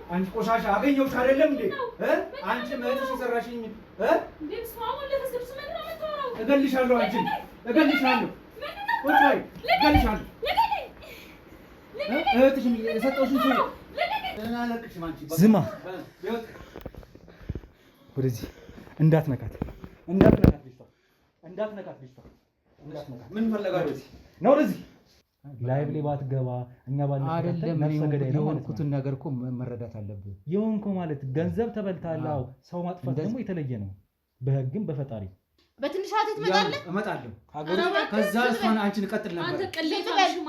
አንቺ ቆሻሻ አገኘሁሽ አይደለም እንዴ? አንቺ መጥሽ ሰራሽኝ እገልሻለሁ። አንቺ እገልሻለሁ። ቁጭ በይ እገልሻለሁ። እህትሽ የሰጠሁሽን ሰው ዝማ። ወደዚህ እንዳትነካት ልጅቷ ምን ፈለጋለሁ ነው ወደዚህ ላይቭ ላይ ባትገባ እኛ ባለ አይደለም የሆንኩትን ነገር እኮ መረዳት አለብህ። የሆንኩ ማለት ገንዘብ ተበልታለህ። ሰው ማጥፋት ደግሞ የተለየ ነው፣ በህግም በፈጣሪ። በትንሽ ሰዓት ትመጣለህ። እመጣለሁ ሀገሩ ከዛ እሷን አንቺን እቀጥል ነበር። አንተ ቀለይ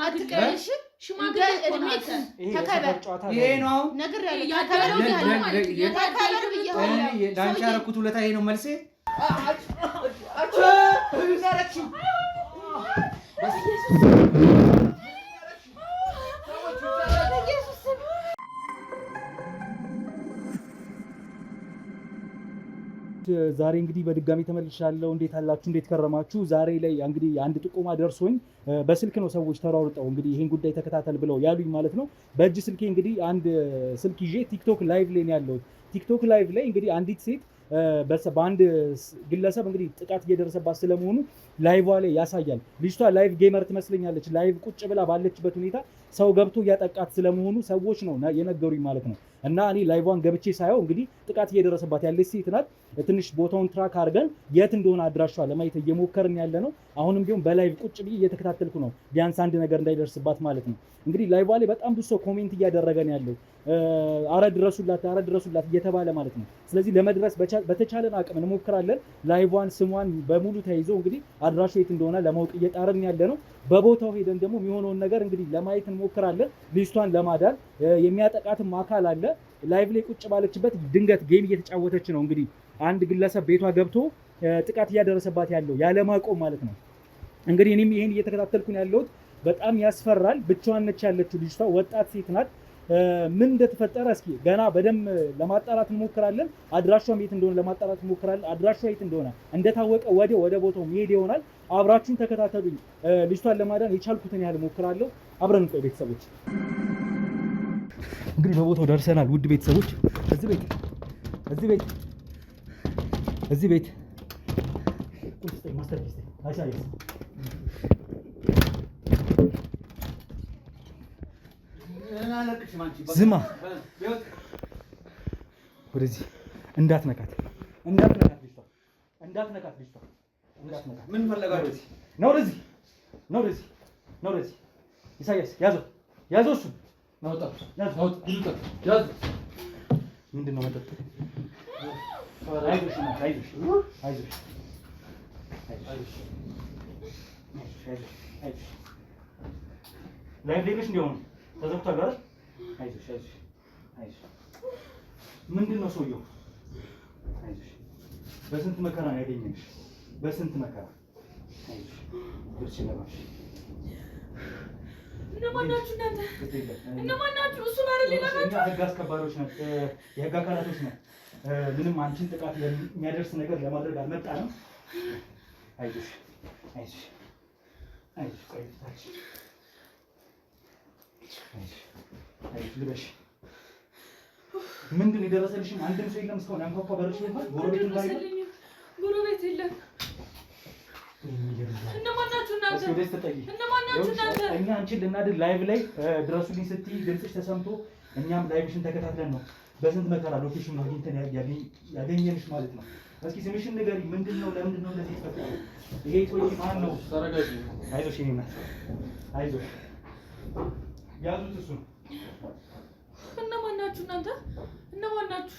አትቀልሽ። ሽማግሌ እድሜት ተከበር። ይሄ ነው ነገር ያለው ዳንቻ ያረኩት ውለታ ይሄ ነው መልሴ። ዛሬ እንግዲህ በድጋሚ ተመልሻለሁ። እንዴት አላችሁ? እንዴት ከረማችሁ? ዛሬ ላይ እንግዲህ አንድ ጥቆማ ደርሶኝ በስልክ ነው ሰዎች ተሯሩጠው እንግዲህ ይሄን ጉዳይ ተከታተል ብለው ያሉኝ ማለት ነው። በእጅ ስልኬ እንግዲህ አንድ ስልክ ይዤ ቲክቶክ ላይቭ ላይ ነው ያለሁት። ቲክቶክ ላይቭ ላይ እንግዲህ አንዲት ሴት በአንድ ግለሰብ እንግዲህ ጥቃት እየደረሰባት ስለመሆኑ ላይቭ ላይ ያሳያል። ልጅቷ ላይቭ ጌመር ትመስለኛለች። ላይቭ ቁጭ ብላ ባለችበት ሁኔታ ሰው ገብቶ እያጠቃት ስለመሆኑ ሰዎች ነው የነገሩኝ ማለት ነው። እና እኔ ላይቫን ገብቼ ሳየው እንግዲህ ጥቃት እየደረሰባት ያለች ሴት ናት። ትንሽ ቦታውን ትራክ አድርገን የት እንደሆነ አድራሿ ለማየት እየሞከርን ያለ ነው። አሁንም ቢሆን በላይቭ ቁጭ ብዬ እየተከታተልኩ ነው፣ ቢያንስ አንድ ነገር እንዳይደርስባት ማለት ነው። እንግዲህ ላይቫ ላይ በጣም ብዙ ሰው ኮሜንት እያደረገ ነው ያለው፣ አረ ድረሱላት እየተባለ ማለት ነው። ስለዚህ ለመድረስ በተቻለን አቅም እንሞክራለን። ላይቫን ስሟን በሙሉ ተይዞ እንግዲህ አድራሹ የት እንደሆነ ለማወቅ እየጣርን ያለ ነው። በቦታው ሄደን ደግሞ የሚሆነውን ነገር እንግዲህ ለማየት እንሞክራለን። ልጅቷን ለማዳን የሚያጠቃትም አካል አለ። ላይቭ ላይ ቁጭ ባለችበት ድንገት ጌም እየተጫወተች ነው እንግዲህ አንድ ግለሰብ ቤቷ ገብቶ ጥቃት እያደረሰባት ያለው ያለማቆም ማለት ነው። እንግዲህ እኔም ይሄን እየተከታተልኩ ነው ያለሁት። በጣም ያስፈራል። ብቻዋን ነች ያለችው ልጅቷ፣ ወጣት ሴት ናት። ምን እንደተፈጠረ እስኪ ገና በደንብ ለማጣራት እንሞክራለን። አድራሿም የት እንደሆነ ለማጣራት እንሞክራለን። አድራሿ የት እንደሆነ እንደታወቀ ወደ ቦታው መሄድ ይሆናል። አብራችሁን ተከታተሉኝ። ልጅቷን ለማዳን የቻልኩትን ያህል እሞክራለሁ። አብረን እንቆይ ቤተሰቦች። እንግዲህ በቦታው ደርሰናል። ውድ ቤተሰቦች እዚህ ቤት ማስተር ፒስ አሻይስ ዝማ። ወደዚህ እንዳትነካት ልጅቷ ምን ፈለጋለሁ? ነው ወደዚህ ኢሳያስ ያዘው እሱ ምንድን ነው መጠጥ? አይዞሽ ላይቭ ሌሎች እንዲሆኑ ተዘግቷል አይደል? አይዞሽ ምንድን ነው ሰውየው? አይዞሽ በስንት መከራ ነው ያገኘንሽ፣ በስንት መከራ። አይዞሽ ብርሽ ለባሽ እነማን ናችሁ እናንተ? እነማን ናችሁ? እሱ ነው አይደል? ሌላ ናችሁ? ህግ አስከባሪዎች ናት፣ የህግ አካላቶች ናት። ምንም አንቺን ጥቃት የሚያደርስ ነገር ለማድረግ አልመጣንም። አይዞሽ ልበሽ። ምንድን ነው የደረሰልሽም? አንድም ሰው የለም እስካሁን ያንኳኳ በርሽ ይባል ጎረቤት የለም። እነማን ናችሁ እናንተ? እኛ አንቺን ልናድን ላይቭ ላይ ድረሱልኝ ስትይ ድምፅሽ ተሰምቶ እኛም ላይቭሽን ተከታትለን ነው በስንት መከራ ሎኬሽን አግኝተን ያገኘንሽ ማለት ነው። እስኪ ስምሽን ንገሪ። ምንድን ነው? ለምንድን ነው እንደዚህ የተፈጠረው? ይሄ ሰውዬ ማን ነው? ተረጋጊ። አይዞሽ የኔ እናት አይዞሽ። ያዙት እሱን። እነማን ናችሁ እናንተ? እነማን ናችሁ?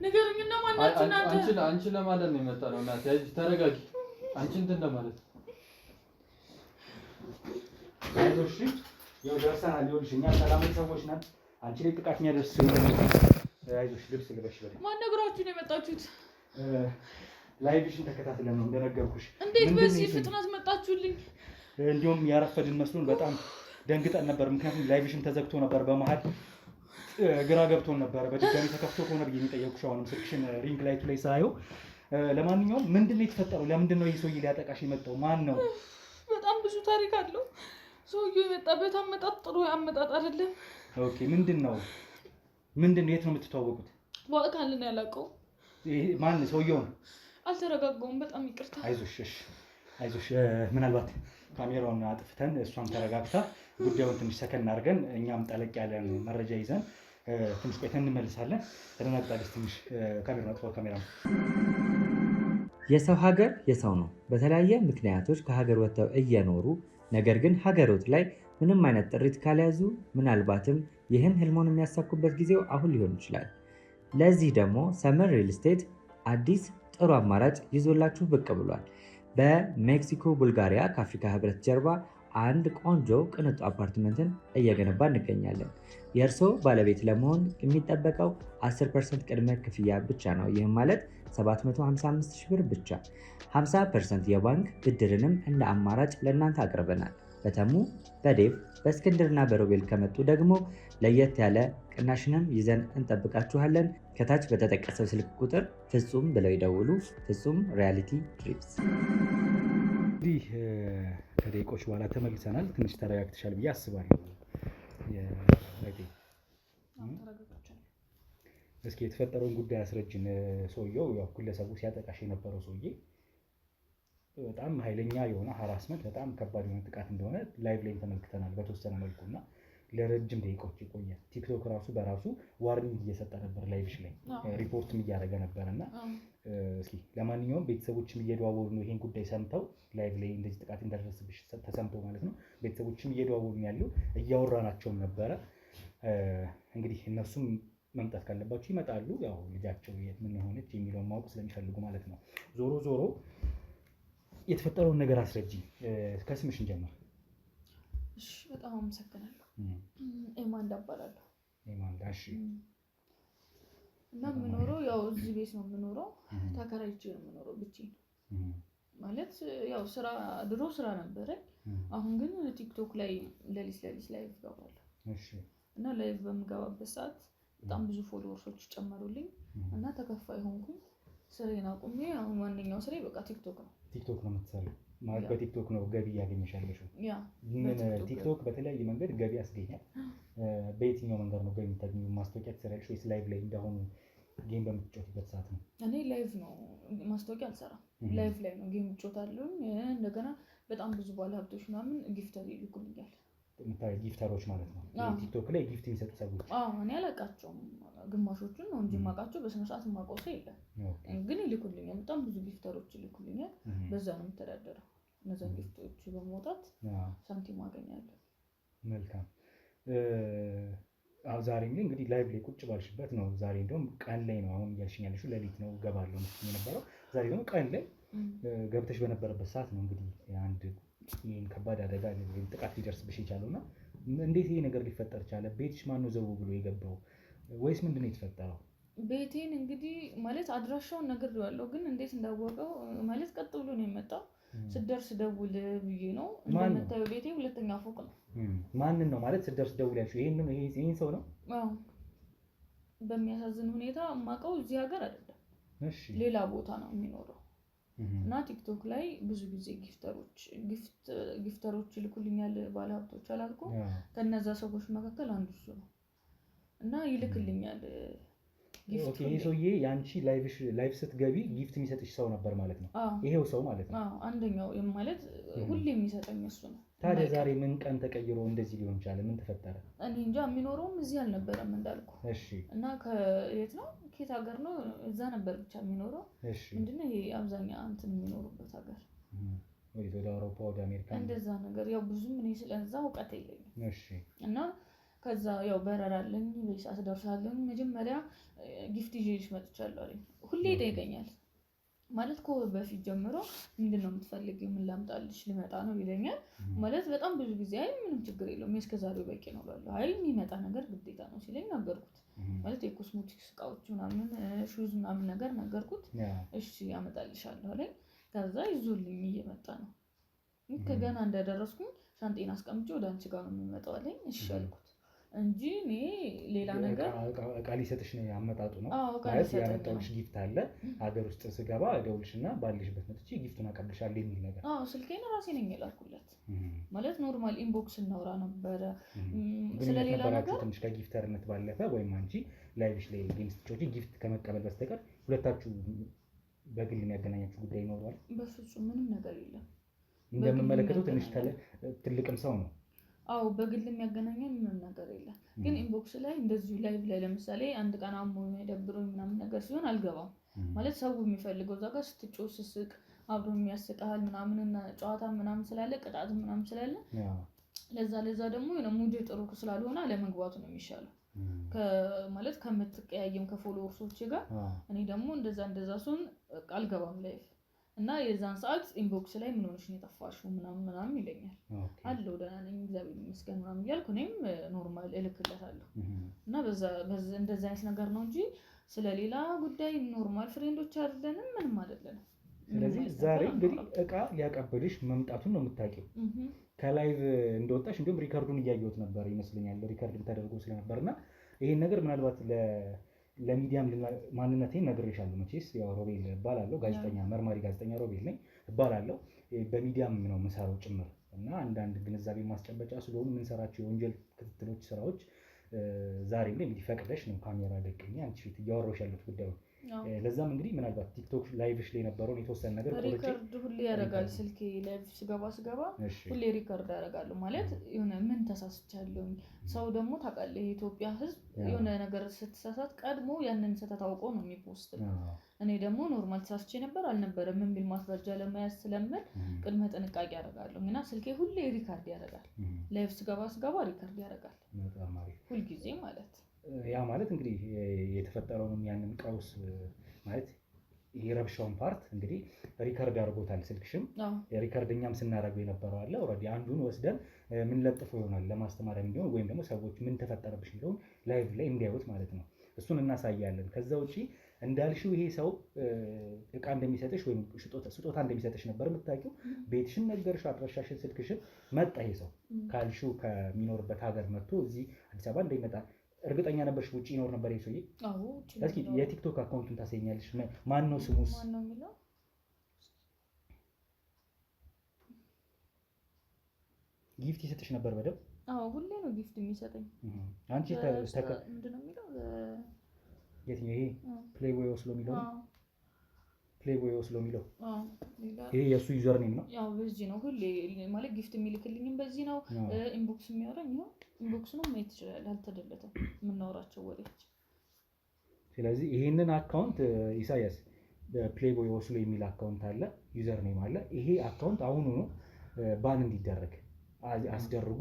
ንገሩኝ። እነማን ናችሁ እናንተ? አንቺ ለማለት ነው የመጣነው እናት። አይዞሽ ተረጋጊ። አንቺ እንትን ለማለት አይዞሽ። ያው ደርሰናል። ይኸውልሽ እኛ ሰላማዊ ሰዎች ነን። አንቺ ላይ ጥቃት የሚያደርስ አይዞሽ። ልብስ ልበሽ በደንብ። ማን ነግራችሁ ነው የመጣችሁት? ላይቭሽን ተከታትለን ነው እንደነገርኩሽ። እንዴት በዚህ ፍጥነት መጣችሁልኝ? እንዲሁም ያረፈድን መስሎን በጣም ደንግጠን ነበር። ምክንያቱም ላይቭሽን ተዘግቶ ነበር፣ በመሀል ግራ ገብቶን ነበር። በድጋሚ ተከፍቶ ከሆነ ብዬ የጠየኩሽ አሁንም ስልክሽን ሪንግ ላይቱ ላይ ሳየው። ለማንኛውም ምንድን ነው የተፈጠረው? ለምንድን ነው ይህ ሰውዬ ሊያጠቃሽ የመጣው? ማን ነው? በጣም ብዙ ታሪክ አለው ሰውዬው። የመጣበት አመጣጥ ጥሩ አመጣጥ አይደለም። ኦኬ ምንድን ነው? ምንድን ነው? የት ነው የምትተዋወቁት? በአካል ነው ያላውቀው። ማን ሰውየውን? አልተረጋጋውም። በጣም ይቅርታ። አይዞሽ አይዞሽ። ምናልባት ካሜራውን አጥፍተን እሷም ተረጋግታ ጉዳዩን ትንሽ ሰከን አድርገን እኛም ጠለቅ ያለን መረጃ ይዘን ትንሽ ቆይተን እንመልሳለን። ተደናግጣለች ትንሽ። ካሜራውን አጥፋው። ካሜራ የሰው ሀገር የሰው ነው። በተለያየ ምክንያቶች ከሀገር ወጥተው እየኖሩ ነገር ግን ሀገሮት ላይ ምንም አይነት ጥሪት ካልያዙ ምናልባትም ይህን ህልሞን የሚያሳኩበት ጊዜው አሁን ሊሆን ይችላል። ለዚህ ደግሞ ሰመር ሪል ስቴት አዲስ ጥሩ አማራጭ ይዞላችሁ ብቅ ብሏል። በሜክሲኮ ቡልጋሪያ ከአፍሪካ ህብረት ጀርባ አንድ ቆንጆ ቅንጡ አፓርትመንትን እየገነባ እንገኛለን። የእርስዎ ባለቤት ለመሆን የሚጠበቀው 10% ቅድመ ክፍያ ብቻ ነው። ይህም ማለት 755 ሺህ ብር ብቻ። 50% የባንክ ብድርንም እንደ አማራጭ ለእናንተ አቅርበናል። በተሙ በዴቭ በእስክንድርና በሮቤል ከመጡ ደግሞ ለየት ያለ ቅናሽንም ይዘን እንጠብቃችኋለን። ከታች በተጠቀሰው ስልክ ቁጥር ፍጹም ብለው ይደውሉ። ፍጹም ሪያሊቲ ትሪፕስ። እንግዲህ ከደቂቆች በኋላ ተመልሰናል። ትንሽ ተረጋግተሻል ብዬ አስባለሁ። እስኪ የተፈጠረውን ጉዳይ አስረጅን። ሰውየው ያው ግለሰቡ ሲያጠቃሽ የነበረው ሰውዬ በጣም ኃይለኛ የሆነ ሀራስመንት፣ በጣም ከባድ የሆነ ጥቃት እንደሆነ ላይቭ ላይ ተመልክተናል በተወሰነ መልኩ እና ለረጅም ደቂቃዎች የቆየ ቲክቶክ ራሱ በራሱ ዋርኒንግ እየሰጠ ነበር፣ ላይቭሽ ላይ ሪፖርትም እያደረገ ነበር እና እስኪ ለማንኛውም ቤተሰቦችም እየደዋወሉ ነው ይሄን ጉዳይ ሰምተው፣ ላይቭ ላይ እንደዚህ ጥቃት እንደደረሰብሽ ተሰምተው ማለት ነው። ቤተሰቦችም እየደዋወሉ ያለው እያወራናቸውም ነበረ። እንግዲህ እነሱም መምጣት ካለባቸው ይመጣሉ። ያው ልጃቸው የት ምን ሆነች የሚለውን ማወቅ ስለሚፈልጉ ማለት ነው። ዞሮ ዞሮ የተፈጠረውን ነገር አስረጂ። ከስምሽ እንጀምር። እሺ፣ በጣም አመሰግናለሁ። ኤማንዳ እባላለሁ። ኤማንዳ። እሺ። እና የምኖረው ያው እዚህ ቤት ነው የምኖረው። ተከራይቼ ነው የምኖረው ብቻዬን። ማለት ያው ስራ ድሮ ስራ ነበረኝ። አሁን ግን ቲክቶክ ላይ ሌሊት ላይቭ እገባለሁ። እሺ። እና ላይቭ በምገባበት ሰዓት በጣም ብዙ ፎሎወርሶች ጨመሩልኝ እና ተከፋይ ሆንኩኝ። ስራዬን አቁሜ አሁን ዋነኛው ስራዬ በቃ ቲክቶክ ነው። ቲክቶክ ነው የምትሰሪው ማለት በቲክቶክ ነው ገቢ ያገኘሻለሽ? ያ ምን ቲክቶክ በተለያየ መንገድ ገቢ ያስገኛል። በየትኛው መንገድ ነው ገቢ የምታገኙ? ማስታወቂያ ትሰሪያለሽ ወይስ ላይቭ ላይ እንደሆኑ ጌም በምትጫወትበት ሰዓት ነው? እኔ ላይቭ ነው፣ ማስታወቂያ አልሰራም። ላይቭ ላይ ነው ጌም እጫወታለሁ። እንደገና በጣም ብዙ ባለሀብቶች ምናምን ጊፍተር ይልኩልኛል። ጊፍተሮች ማለት ነው። ቲክቶክ ላይ ጊፍት የሚሰጡ ሰዎች? እኔ አላውቃቸውም፣ ግማሾቹን ነው እንጂ የማውቃቸው። በስነ ስርዓት የማውቀው ሰው የለም፣ ግን ይልኩልኛል። በጣም ብዙ ጊፍተሮች ይልኩልኛል። በዛ ነው የምተዳደረው። እነዛን ጊፍቶች በመውጣት ሳንቲም አገኛለሁ። መልካም። ዛሬም ላይ እንግዲህ ላይቭ ላይ ቁጭ ባልሽበት ነው። ዛሬ እንደውም ቀን ላይ ነው አሁን እያልሽኝ ያለሽው። ሌሊት ነው ገባለሁ መስሎኝ የነበረው። ዛሬ ደግሞ ቀን ላይ ገብተሽ በነበረበት ሰዓት ነው እንግዲህ አንድ ይህን ከባድ አደጋ ወይም ጥቃት ሊደርስብሽ የቻለው እና እንዴት ይሄ ነገር ሊፈጠር ቻለ? ቤትሽ ማነው ዘው ብሎ የገባው ወይስ ምንድን ነው የተፈጠረው? ቤቴን እንግዲህ ማለት አድራሻውን ነግሬዋለሁ፣ ግን እንዴት እንዳወቀው ማለት ቀጥ ብሎ ነው የመጣው። ስደርስ ደውል ብዬ ነው። እንደምታየው ቤቴ ሁለተኛ ፎቅ ነው። ማንን ነው ማለት ስደርስ ደውል ያልሽው? ይሄን ሰው ነው? አዎ። በሚያሳዝን ሁኔታ የማውቀው እዚህ ሀገር አይደለም፣ እሺ፣ ሌላ ቦታ ነው የሚኖረው እና ቲክቶክ ላይ ብዙ ጊዜ ጊፍተሮች ይልኩልኛል። ባለሀብቶች አላልኩም? ከነዛ ሰዎች መካከል አንዱ እሱ ነው እና ይልክልኛል። ኦኬ። ይሄ ሰውዬ ያንቺ ላይቭ ስትገቢ ጊፍት የሚሰጥሽ ሰው ነበር ማለት ነው? ይሄው ሰው ማለት ነው? አንደኛው ማለት ሁሌ የሚሰጠኝ እሱ ነው። ታዲያ ዛሬ ምን ቀን ተቀይሮ እንደዚህ ሊሆን ቻለ? ምን ተፈጠረ? እኔ እንጃ። የሚኖረውም እዚህ አልነበረም እንዳልኩ። እሺ። እና ከየት ነው ከየት ሀገር ነው? እዛ ነበር ብቻ የሚኖረው። እሺ። ምንድነው ይሄ አብዛኛው እንትን የሚኖሩበት ሀገር ወደ አውሮፓ ወደ አሜሪካ እንደዛ ነገር። ያው ብዙም እኔ ስለዛ እውቀት የለኝም። እሺ። እና ከዛ ያው በረራ አለኝ በሰዓት ደርሳለሁ። መጀመሪያ ጊፍት ይዤልሽ መጥቻለሁ አለኝ። ሁሌ ይጠይቀኛል ማለት ከወር በፊት ጀምሮ ምንድነው የምትፈልጊው? ምን ላምጣልሽ? ልመጣ ነው ይለኛል። ማለት በጣም ብዙ ጊዜ አይ ምንም ችግር የለውም እስከዛሬው በቂ ነው እላለሁ። አይ የሚመጣ ነገር ግዴታ ነው ሲለኝ ነገርኩት። ማለት የኮስሞቲክስ እቃዎች ምናምን ሹዝ ምናምን ነገር ነገርኩት። እሺ ያመጣልሻለሁ አለኝ። ከዛ ይዞልኝ እየመጣ ነው። ከገና እንደደረስኩኝ ሻንጤን አስቀምጬ ወደ አንቺ ጋር ነው የምመጣው አለኝ። እሺ አልኩት እንጂ እኔ ሌላ ነገር እቃ ሊሰጥሽ ነው ያመጣጡ ነው ማለት ያመጣውልሽ ጊፍት አለ። ሀገር ውስጥ ስገባ እደውልሽና ባልሽበት መጥቼ ጊፍቱን አቀብልሻለሁ የሚል ነገር። ስልኬን ራሴ ነኝ የላኩለት። ማለት ኖርማል ኢንቦክስ እናውራ ነበረ ስለሌላ ነገር ትንሽ ከጊፍተርነት ባለፈ ወይም አንቺ ላይቭሽ ላይ ጌም ስትጫወቺ ጊፍት ከመቀበል በስተቀር ሁለታችሁ በግል የሚያገናኛችሁ ጉዳይ ይኖራል? በፍጹም ምንም ነገር የለም። እንደምመለከተው ትንሽ ትልቅም ሰው ነው። አዎ በግል የሚያገናኘን ምንም ነገር የለም። ግን ኢንቦክስ ላይ እንደዚሁ ላይቭ ላይ ለምሳሌ አንድ ቀን አሞኝ ደብሮኝ ምናምን ነገር ሲሆን አልገባም። ማለት ሰው የሚፈልገው እዛ ጋር ስትጮህ ስስቅ አብሮ የሚያስቀሃል ምናምን እና ጨዋታ ምናምን ስላለ ቅጣት ምናምን ስላለ ለዛ ደግሞ ሙድ ጥሩ ስላልሆነ አለመግባቱ ነው የሚሻለው። ማለት ከምትቀያየም ከፎሎወርሶች ጋር እኔ ደግሞ እንደዛ ሲሆን አልገባም ላይቭ እና የዛን ሰዓት ኢንቦክስ ላይ ምን ሆነሽ ነው የጠፋሽው ምናምን ይለኛል። አለው ደህና ነኝ እግዚአብሔር ይመስገን ምናምን እያልኩ እኔም ኖርማል እልክለታለሁ። እና እንደዛ አይነት ነገር ነው እንጂ ስለሌላ ጉዳይ ኖርማል ፍሬንዶች አይደለንም፣ ምንም አይደለንም። ስለዚህ ዛሬ እንግዲህ እቃ ሊያቀብልሽ መምጣቱን ነው የምታውቂው። ከላይቭ እንደወጣሽ እንዲሁም ሪከርዱን እያየሁት ነበር ይመስለኛል፣ ሪከርድ ተደርጎ ስለነበርና ይሄን ነገር ምናልባት ለሚዲያም ማንነቴን ነግሬሻለሁ። መቼስ ያው ሮቤል እባላለሁ፣ ጋዜጠኛ መርማሪ ጋዜጠኛ ሮቤል ነኝ እባላለሁ። በሚዲያም ነው የምሰራው ጭምር እና አንዳንድ ግንዛቤ ማስጨበጫ ስለሆኑ የምንሰራቸው የወንጀል ክትትሎች ስራዎች ዛሬም ላይ እንግዲህ ፈቅደሽ ነው ካሜራ ደቅኜ አንቺ ፊት እያወራሁሽ ያለሁት ጉዳዩ። ለዛም እንግዲህ ምናልባት ቲክቶክ ላይቭሽ ላይ የነበረውን የተወሰነ ነገር ሪከርድ ሁሌ ያደርጋል ስልኬ። ላይቭ ስገባ ሁሌ ሪከርድ ያደርጋለሁ። ማለት የሆነ ምን ተሳስቻለሁ። ሰው ደግሞ ታውቃለህ የኢትዮጵያ ሕዝብ የሆነ ነገር ስትሳሳት ቀድሞ ያንን ስህተት አውቆ ነው የሚፖስት። እኔ ደግሞ ኖርማል ተሳስቼ ነበር አልነበረም ምን ቢል ማስረጃ ለመያዝ ስለምን ቅድመ ጥንቃቄ ያደርጋለሁ እና ስልኬ ሁሌ ሪከርድ ያደርጋል። ላይቭ ስገባ ሪከርድ ያደርጋል ሁልጊዜ ማለት ያ ማለት እንግዲህ የተፈጠረውን ያንን ቀውስ ማለት የረብሻውን ፓርት እንግዲህ ሪከርድ አድርጎታል ስልክሽም። ሪከርድ እኛም ስናደርገው የነበረው አለ። ኦልሬዲ አንዱን ወስደን ምን ለጥፈው ይሆናል ለማስተማሪያ እንዲሆን ወይም ደግሞ ሰዎች ምን ተፈጠረብሽ እንደሆነ ላይቭ ላይ እንዲያዩት ማለት ነው። እሱን እናሳያለን። ከዛ ውጪ እንዳልሽው ይሄ ሰው እቃ እንደሚሰጥሽ ወይም ስጦታ እንደሚሰጥሽ ነበር የምታውቂው። ቤትሽን ነገርሽ፣ አድራሻሽን፣ ስልክሽን መጣ ይሄ ሰው ካልሽው ከሚኖርበት ሀገር መጥቶ እዚህ አዲስ አበባ እንደሚመጣ እርግጠኛ ነበርሽ? ውጪ ይኖር ነበር ይሄ ሰውዬ? አዎ። እስኪ የቲክቶክ አካውንቱን ታሳይኛለሽ? ማን ነው ስሙስ? ማን ነው የሚለው? ጊፍት ይሰጥሽ ነበር በደምብ? አዎ ሁሌ ነው ጊፍት የሚሰጠኝ። አንቺ ምንድነው የሚለው? የትኛው ይሄ ፕሌይቦይ ኦስሎ የሚለው ነው? ፕሌይቦይ ኦስሎ የሚለው ይሄ የሱ ዩዘር ኔም ነው። ያው በዚህ ነው ሁሌ ማለት ጊፍት የሚልክልኝም በዚህ ነው። ኢንቦክስ የሚያወራኝ ነው። ኢንቦክስ ነው ማየት ይችላል። አልተደለተም የምናወራቸው ወሬዎች። ስለዚህ ይሄንን አካውንት ኢሳያስ ፕሌይቦይ ኦስሎ የሚል አካውንት አለ፣ ዩዘር ኔም አለ። ይሄ አካውንት አሁኑ ነው ባን እንዲደረግ አስደርጉ።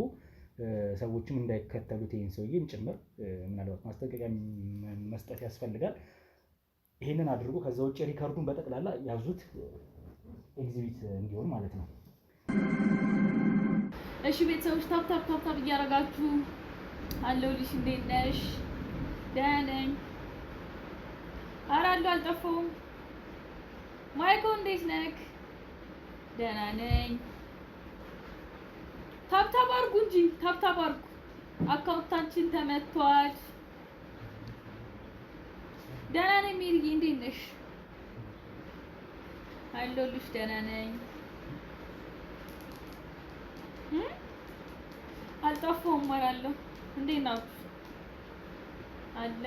ሰዎችም እንዳይከተሉት ይሄን ሰውዬም ጭምር ምናልባት ማስጠንቀቂያ መስጠት ያስፈልጋል። ይሄንን አድርጉ። ከዛ ውጭ ሪከርዱን በጠቅላላ ያዙት ኤግዚቢት እንዲሆን ማለት ነው። እሺ ቤተሰቦች ታፕ እያደረጋችሁ አለሁልሽ። እንዴት ነሽ? ደህና ነኝ። ኧረ አለሁ አልጠፋሁም። ማይኮ እንዴት ነህ? ደህና ነኝ። ታፕ አድርጉ እንጂ ታፕ አድርጉ። አካውንታችን ተመቷል። ደህና ነኝ ሜሪዬ፣ እንዴት ነሽ? አለሁልሽ። ደህና ነኝ። አልጠፋሁም። እመራለሁ። እንዴት ናችሁ? አለ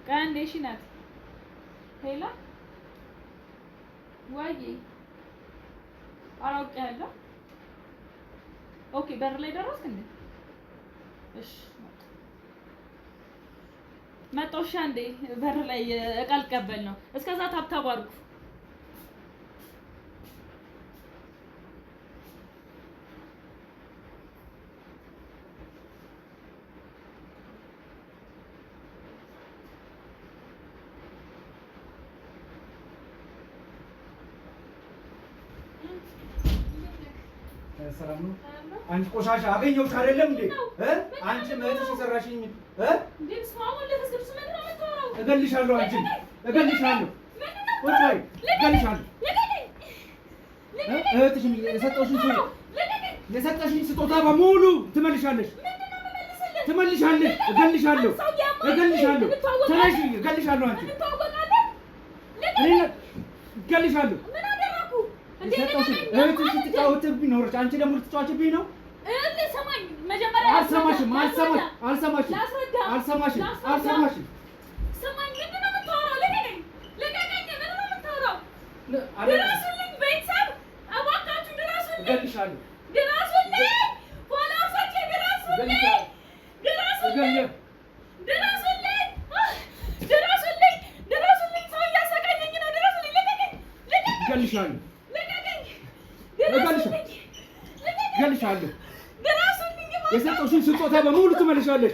ቀን እሺ ናት ሄላ ወይ አውቄያለሁ። ኦኬ በር ላይ ደረስክ እንዴ? እሺ መጣሁ። እሺ አንዴ በር ላይ እቃ ልቀበል ነው። እስከዛ ታብታብ አድርጉ። ሰላም ነው። አንቺ ቆሻሻ አገኘሁሽ አይደለም እንዴ? አንቺ መጥተሽ የሰራሽኝ እገልሻለሁ። አንቺ እገልሻለሁ። ቁጭ በይ። እገልሻለሁ። እህትሽን የሰጠሽኝ ስጦታ በሙሉ ትመልሻለሽ። እገልሻለሁ። ተነሽ። እገልሻለሁ። አንቺ እገልሻለሁ። እህትሽ ስትጫወትብኝ ኖረች። አንቺ ደግሞ ልትጫወችብኝ ነው። ሰማኝ መጀመሪያ አልሰማሽም። ሰማኝ። ምንድን ነው የምታወራው? ልቀቀኝ። ምንድን ነው የምታወራው? ድረሱልኝ ቤተሰብ፣ እባካችሁ ድረሱልኝ። እገልሻለሁ። ድረሱልኝ ፎሎወርሶቼ፣ ድረሱልኝ። ሰው እያሰቃየኝ ነው። ድረሱልኝ። ልቀቀኝ። እገልሻለሁ። የሰጠሽውን ስጦታ በሙሉ ትመልሻለሽ።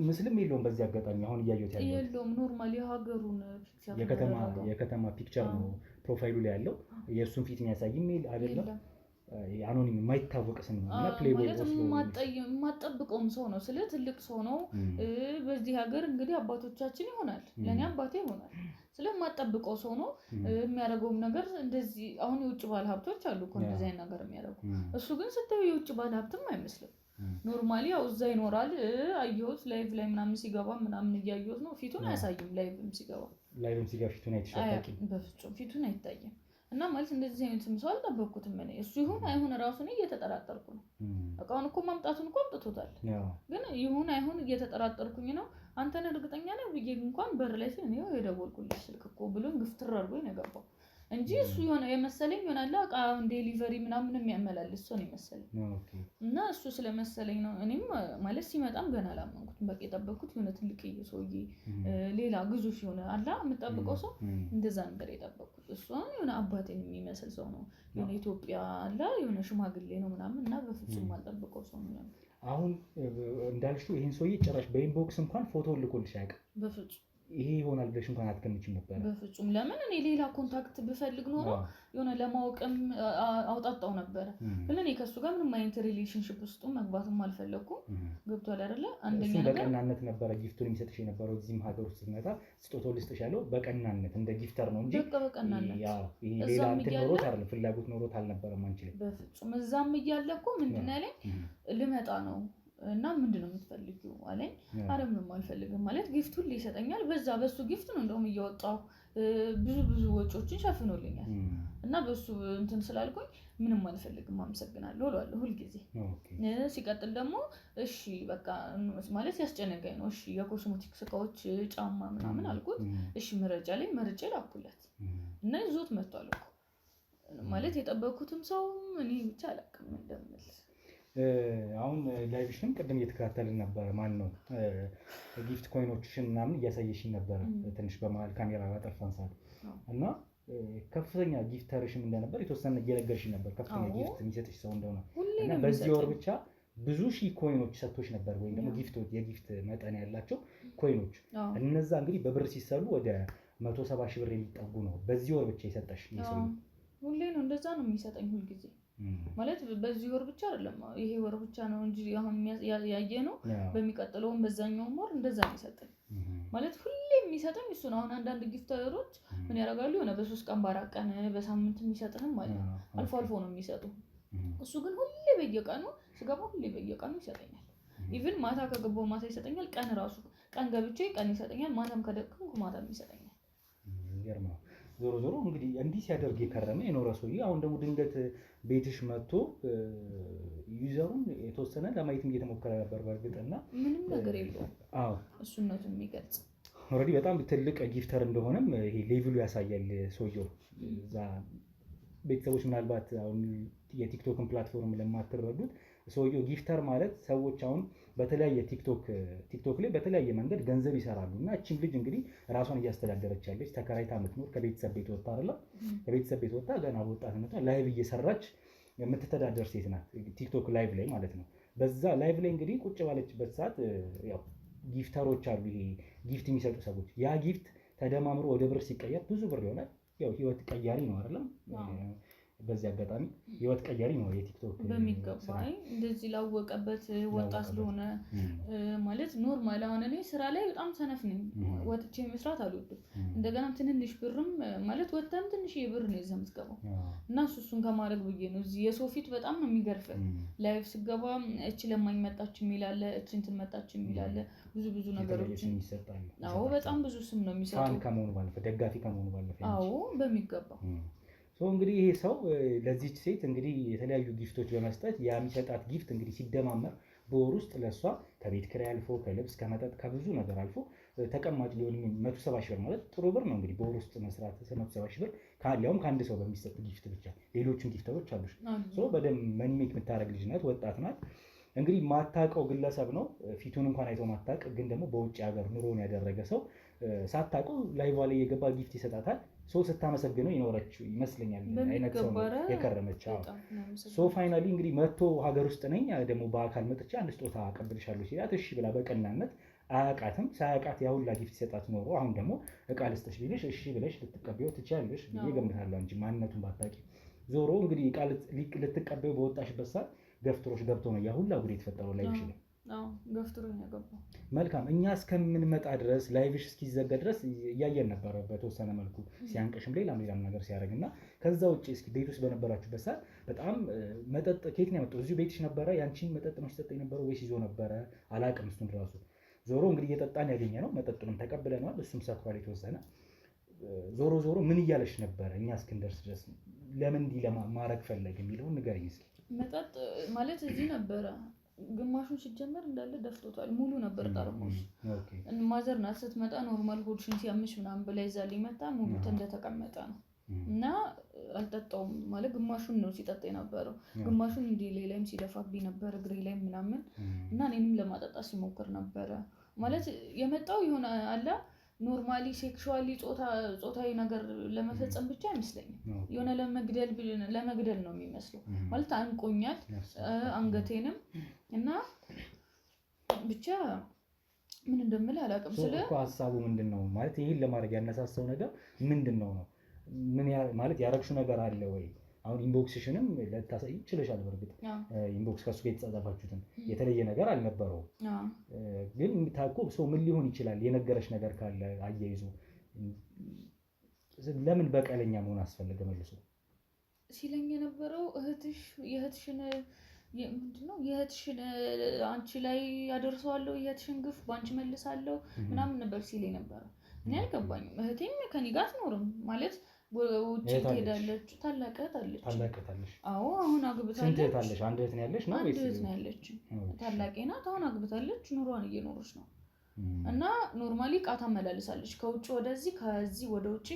ምስልም የለውም። በዚህ አጋጣሚ አሁን እያየሁት ያለው የለውም። ኖርማል የሀገሩን የከተማ ፒክቸር ነው ፕሮፋይሉ ላይ ያለው። የእሱን ፊት የሚያሳይ ኢሜል አይደለም። አኖኒም የማይታወቅ ስም ነው እና ፕሌይቦይ የማጠብቀውም ሰው ነው። ስለ ትልቅ ሰው ነው። በዚህ ሀገር እንግዲህ አባቶቻችን ይሆናል፣ ለእኔ አባቴ ይሆናል። ስለማጠብቀው ሰው ነው። የሚያደርገውም ነገር እንደዚህ አሁን የውጭ ባለ ሀብቶች አሉ እኮ እንደዚህ አይነት ነገር የሚያደርጉ። እሱ ግን ስታዩ የውጭ ባለ ሀብትም አይመስልም። ኖርማሊ ያው እዛ ይኖራል። አየሁት ላይቭ ላይ ምናምን ሲገባ ምናምን እያየሁት ነው። ፊቱን አያሳይም። ላይቭም ሲገባ ፊቱን አይተሻታቂ? በፍጹም ፊቱን አይታይም። እና ማለት እንደዚህ አይነትም ሰው አልጠበቅኩትም እኔ። እሱ ይሁን አይሁን ራሱን እየተጠራጠርኩ ነው። እቃውን እኮ ማምጣቱን እኮ አምጥቶታል፣ ግን ይሁን አይሁን እየተጠራጠርኩኝ ነው። አንተን እርግጠኛ ነህ ብዬ እንኳን በር ላይ ሲል ነው የደወልኩልሽ ስልክ እኮ ብሎኝ ግፍትር አድርጎኝ ነው የገባው እንጂ እሱ የሆነ የመሰለኝ ይሆናል እቃ ዴሊቨሪ ምናምን የሚያመላልስ ሰው ነው የመሰለኝ። እና እሱ ስለመሰለኝ ነው። እኔም ማለት ሲመጣም ገና አላመንኩትም። በቃ የጠበቅኩት የሆነ ትልቅዬ ሰውዬ ሌላ ግዙፍ የሆነ አላ የምጠብቀው ሰው እንደዛ ነገር የጠበቅኩት። እሱ የሆነ አባቴን የሚመስል ሰው ነው። የሆነ ኢትዮጵያ አላ የሆነ ሽማግሌ ነው ምናምን እና በፍጹም አልጠብቀው ሰው ነው። አሁን እንዳልሽው ይሄን ሰውዬ ጭራሽ በኢንቦክስ እንኳን ፎቶ ልኮልሽ አያውቅም። በፍጹም ይሄ ይሆናል ብለሽ እንኳን አትገምቺም ነበር? በፍጹም። ለምን እኔ ሌላ ኮንታክት ብፈልግ ኖሮ የሆነ ለማወቅም አውጣጣው ነበረ። ግን እኔ ከሱ ጋር ምንም አይነት ሪሌሽንሺፕ ውስጥ መግባትም አልፈለኩም። ገብቷል አይደለ? አንደኛ ነገር በቀናነት ነበረ ጊፍቱን የሚሰጥሽ የነበረው። እዚህም ሀገር ውስጥ ስትመጣ ስጦታው ልስጥሽ ያለው በቀናነት እንደ ጊፍተር ነው እንጂ በቀናነት ይሄ ሌላ እንትን ኖሮት አይደለም፣ ፍላጎት ኖሮት አልነበረም። አንችልም። በፍጹም። እዛም እያለ እኮ ምንድን ነው ያለኝ፣ ልመጣ ነው እና ምንድነው የምትፈልጊው አለኝ። አረ ምንም አልፈልግም ማለት ጊፍቱን ሊሰጠኛል። በሱ ጊፍት ነው እንደውም እያወጣው ብዙ ወጪዎችን ሸፍኖልኛል። እና በሱ እንትን ስላልኩኝ ምንም አልፈልግም አመሰግናለሁ እላለሁ ሁልጊዜ። ሲቀጥል ደግሞ እሺ በቃ ማለት ያስጨነቀኝ ነው። እሺ የኮስሞቲክስ እቃዎች ጫማ ምናምን አልኩት። እሺ መረጃ ላይ መርጬ ላኩለት እና ይዞት መጥቷል እኮ ማለት የጠበኩትም ሰው እኔ ብቻ አላውቅም እንደምል። አሁን ላይቭሽን ቅድም እየተከታተልን ነበረ። ማን ነው ጊፍት ኮይኖችሽን ምናምን እያሳየሽኝ ነበረ ትንሽ በመሀል ካሜራ ባጠፋን ሰዓት እና ከፍተኛ ጊፍተርሽም እንደነበር የተወሰነ እየነገርሽኝ ነበር። ከፍተኛ ጊፍት የሚሰጥሽ ሰው እንደሆነ እና በዚህ ወር ብቻ ብዙ ሺህ ኮይኖች ሰጥቶሽ ነበር፣ ወይም ደግሞ የጊፍት መጠን ያላቸው ኮይኖች። እነዛ እንግዲህ በብር ሲሰሉ ወደ 170 ሺህ ብር የሚጠጉ ነው በዚህ ወር ብቻ የሰጠሽ። ሁሌ ነው እንደዛ ነው የሚሰጠኝ ሁልጊዜ። ማለት በዚህ ወር ብቻ አይደለም ይሄ ወር ብቻ ነው እንጂ አሁን ያየ ነው። በሚቀጥለውም በዛኛውም ወር እንደዛ ነው የሚሰጠኝ። ማለት ሁሌ የሚሰጠኝ እሱ ነው። አሁን አንዳንድ ጊፍተሮች ምን ያደርጋሉ የሆነ በ3 ቀን በ4 ቀን በሳምንት የሚሰጥህም ማለት ነው። አልፎ አልፎ ነው የሚሰጡ። እሱ ግን ሁሌ በየቀኑ ስገባ ሁሌ በየቀኑ ይሰጠኛል። ኢቭን ማታ ከገባው ማታ ይሰጠኛል። ቀን ራሱ ቀን ገብቼ ቀን ይሰጠኛል። ማታም ከደቀምኩ ማታም ይሰጠኛል። ይገርማል። ዞሮ ዞሮ እንግዲህ እንዲህ ሲያደርግ የከረመ የኖረ ሰውዬ አሁን ደግሞ ድንገት ቤትሽ መጥቶ ዩዘሩን የተወሰነ ለማየትም እየተሞከረ ነበር። በእርግጥና ምንም ነገር የለውም። እሱነቱን የሚገልጽ ኦልሬዲ በጣም ትልቅ ጊፍተር እንደሆነም ይሄ ሌቭሉ ያሳያል ሰውየው። እዛ ቤተሰቦች ምናልባት አሁን የቲክቶክን ፕላትፎርም ለማትረዱት ሰውየው ጊፍተር ማለት ሰዎች አሁን በተለያየ ቲክቶክ ላይ በተለያየ መንገድ ገንዘብ ይሰራሉ እና እቺም ልጅ እንግዲህ ራሷን እያስተዳደረች ያለች ተከራይታ የምትኖር ከቤተሰብ ቤት ወጣ አይደለ? ከቤተሰብ ቤት ወጣ ገና በወጣትነቷ ላይቭ እየሰራች የምትተዳደር ሴት ናት። ቲክቶክ ላይቭ ላይ ማለት ነው። በዛ ላይቭ ላይ እንግዲህ ቁጭ ባለችበት ሰዓት ያው ጊፍተሮች አሉ፣ ይሄ ጊፍት የሚሰጡ ሰዎች። ያ ጊፍት ተደማምሮ ወደ ብር ሲቀየር ብዙ ብር ይሆናል። ያው ህይወት ቀያሪ ነው አይደለም? በዚህ አጋጣሚ ህይወት ቀያሪ ነው የቲክቶክ በሚገባ እንደዚህ ላወቀበት ወጣ ስለሆነ ማለት ኖርማል አሁን እኔ ስራ ላይ በጣም ሰነፍ ነኝ ወጥቼ መስራት አልወድም እንደገና ትንንሽ ብርም ማለት ወጣም ትንሽ የብር ነው ይዘህ የምትገባው እና እሱን ከማድረግ ብዬ ነው እዚህ የሰው ፊት በጣም ነው የሚገርፈው ላይቭ ስገባ እቺ ለማኝ መጣች የሚላለ እቺ እንትን መጣች የሚላለ ብዙ ነገሮች ይሰጣሉ አዎ በጣም ብዙ ስም ነው የሚሰጠው ፋን ከመሆኑ ባለፈ ደጋፊ ከመሆኑ ባለፈ አዎ በሚገባ እንግዲህ ይሄ ሰው ለዚህች ሴት እንግዲህ የተለያዩ ጊፍቶች በመስጠት የሚሰጣት ጊፍት እንግዲህ ሲደማመር በወር ውስጥ ለሷ ከቤት ኪራይ አልፎ ከልብስ ከመጠጥ ከብዙ ነገር አልፎ ተቀማጭ ሊሆን 170 ሺህ ብር ማለት ጥሩ ብር ነው እንግዲህ በወር ውስጥ መስራት 170 ሺህ ብር ካለውም ከአንድ ሰው በሚሰጥ ጊፍት ብቻ ሌሎችም ጊፍቶች አሉሽ በደንብ መኒሜክ የምታደርግ ልጅ ናት ወጣት ናት እንግዲህ ማታቀው ግለሰብ ነው ፊቱን እንኳን አይቶ ማታቅ ግን ደግሞ በውጭ ሀገር ኑሮን ያደረገ ሰው ሳታቀው ላይቭ ላይ የገባ ጊፍት ይሰጣታል ስታመሰግነው ይኖረችው ይመስለኛል አይነት ሰው የከረመች ፋይናሊ እንግዲህ መጥቶ ሀገር ውስጥ ነኝ ደግሞ በአካል መጥቼ አንድ ስጦታ አቀብልሻለሁ ሲላት እሺ ብላ በቀናነት አያውቃትም ሳያውቃት ያሁላ ጊፍት ይሰጣት ኖሮ አሁን ደግሞ እቃ ልስጥሽ ቢልሽ እሺ ብለሽ ልትቀበይው ትችያለሽ ብዬ እገምታለሁ እንጂ ማንነቱን ባታውቂ ዞሮ እንግዲህ እቃ ልትቀበይው በወጣሽበት ሰዓት ገፍትሮሽ ገብቶ ነው ያሁላ ጉድ የተፈጠረው ላይቭሽ ላይ ገፍትሮኝ ያገባው መልካም እኛ እስከምንመጣ ድረስ ላይቭሽ እስኪዘጋ ድረስ እያየን ነበረ በተወሰነ መልኩ ሲያንቀሽም ሌላም ነገር ሲያደርግና ከዛ ውጪ እስኪ ቤት ውስጥ በነበራችሁበት ሰዓት በጣም መጠጥ ኬክ ነው ያመጣው እዚሁ ቤትሽ ነበረ ያንቺን መጠጥ ነው ሲጠጣ የነበረው ወይስ ይዞ ነበረ አላቅም እሱን ራሱ ዞሮ እንግዲህ እየጠጣን ያገኘ ነው መጠጡንም ተቀብለናል እሱም ሰክሯል የተወሰነ ዞሮ ምን እያለሽ ነበረ እኛ እስክንደርስ ድረስ ለምን እንዲህ ለማድረግ ፈለግ የሚለውን ንገረኝ እስኪ መጠጥ ማለት እዚህ ነበረ ግማሹን ሲጀመር እንዳለ ደፍቶታል ሙሉ ነበር ጠርሙስ ማዘር ናት ስትመጣ ኖርማል ሆድሽን ሲያምሽ ምናምን ብላ ይዛልኝ መጣ ሙሉ እንደተቀመጠ ነው እና አልጠጣውም ማለት ግማሹን ነው ሲጠጣ የነበረው ግማሹን እንዲህ ሌላም ሲደፋብኝ ነበር እግሬ ላይ ምናምን እና እኔንም ለማጠጣት ሲሞክር ነበረ ማለት የመጣው ይሆነ አለ ኖርማሊ ሴክሹዋሊ ጾታዊ ነገር ለመፈጸም ብቻ አይመስለኝም የሆነ ለመግደል ነው የሚመስለው ማለት አንቆኛል አንገቴንም እና ብቻ ምን እንደምል አላውቅም ስለ ሀሳቡ ምንድነው ማለት ይሄን ለማድረግ ያነሳሳው ነገር ምንድነው ነው ምን ማለት ያረግሽው ነገር አለ ወይ አሁን ኢንቦክስሽንም ለታሳይ ይችላል በርግጥ ኢንቦክስ ከሱ ጋር የተጻጻፋችሁትን የተለየ ነገር አልነበረው ግን ታቆ ሰው ምን ሊሆን ይችላል የነገረሽ ነገር ካለ አያይዞ ለምን በቀለኛ መሆን አስፈልገ መልሶ ሲለኝ የነበረው የእህትሽን ምንድነው የእህትሽን አንቺ ላይ ያደርሰዋለሁ የእህትሽን ግፍ ባንቺ መልሳለሁ ምናምን ነበር ሲለኝ ነበር እኔ አልገባኝም እህቴም ከኔ ጋር አትኖርም ማለት ውጪ ትሄዳለች ታላቅ እህት አለች አዎ አሁን አግብታለች ስንት እህት አለሽ አንድ እህት ነው ያለሽ ነው ወይስ አንድ እህት ነው ያለች ታላቅ ናት አሁን አግብታለች ኑሯን እየኖረች ነው እና ኖርማሊ እቃ ታመላልሳለች ከውጪ ወደዚህ ከዚህ ወደ ውጪ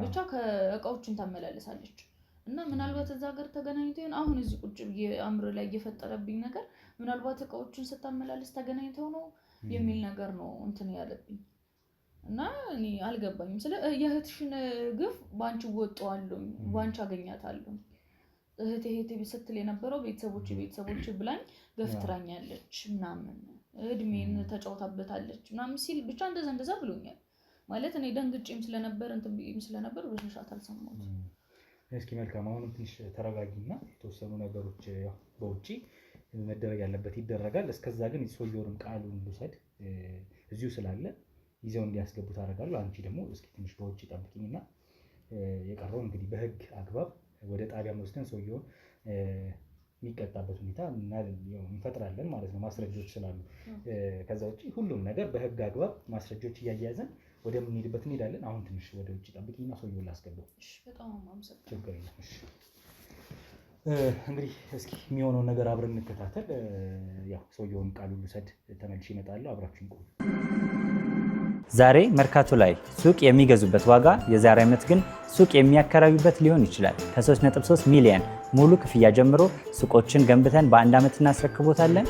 ብቻ ከእቃዎችን ታመላልሳለች እና ምናልባት እዛ ሀገር ተገናኝተው አሁን እዚህ ቁጭ ብዬ አምሮ ላይ እየፈጠረብኝ ነገር ምናልባት እቃዎችን ስታመላልስ ተገናኝተው ነው የሚል ነገር ነው እንትን ያለብኝ እና እኔ አልገባኝም ስለ የእህትሽን ግፍ ባንቺ ወጣዋለሁ ባንቺ አገኛታለሁ እህቴ ስትል የነበረው ቤተሰቦች ብላኝ ገፍትራኛለች ምናምን እድሜን ተጫውታበታለች ምናምን ሲል ብቻ እንደዛ ብሎኛል ማለት እኔ ደንግጬም ስለነበር እንትን ስለነበር በሻሻት አልሰማሁት እስኪ መልካም አሁን ትንሽ ተረጋጊና የተወሰኑ ነገሮች ያው በውጪ መደረግ ያለበት ይደረጋል እስከዛ ግን ሰውየውንም ቃሉን ልውሰድ እዚሁ ስላለ ይዘው እንዲያስገቡ ታደርጋለህ አንቺ ደግሞ እስኪ ትንሽ በውጪ ጠብቂኝና የቀረው እንግዲህ በህግ አግባብ ወደ ጣቢያ ወስደን ሰውየውን የሚቀጣበት ሁኔታ እንፈጥራለን ማለት ነው ማስረጃዎች ስላሉ ከዛ ውጪ ሁሉም ነገር በህግ አግባብ ማስረጃዎች እያያዘን ወደምንሄድበት እንሄዳለን አሁን ትንሽ ወደ ውጪ ጠብቂኝና ሰውየውን ላስገባው እሺ በጣም አመሰግናለሁ ችግር የለም እሺ እንግዲህ እስኪ የሚሆነውን ነገር አብረን እንከታተል ያው ሰውየውን ቃሉን ልውሰድ ተመልሼ እመጣለሁ አብራችሁን ቆዩ ዛሬ መርካቶ ላይ ሱቅ የሚገዙበት ዋጋ የዛሬ ዓመት ግን ሱቅ የሚያከራዩበት ሊሆን ይችላል። ከ3.3 ሚሊዮን ሙሉ ክፍያ ጀምሮ ሱቆችን ገንብተን በአንድ ዓመት እናስረክቦታለን።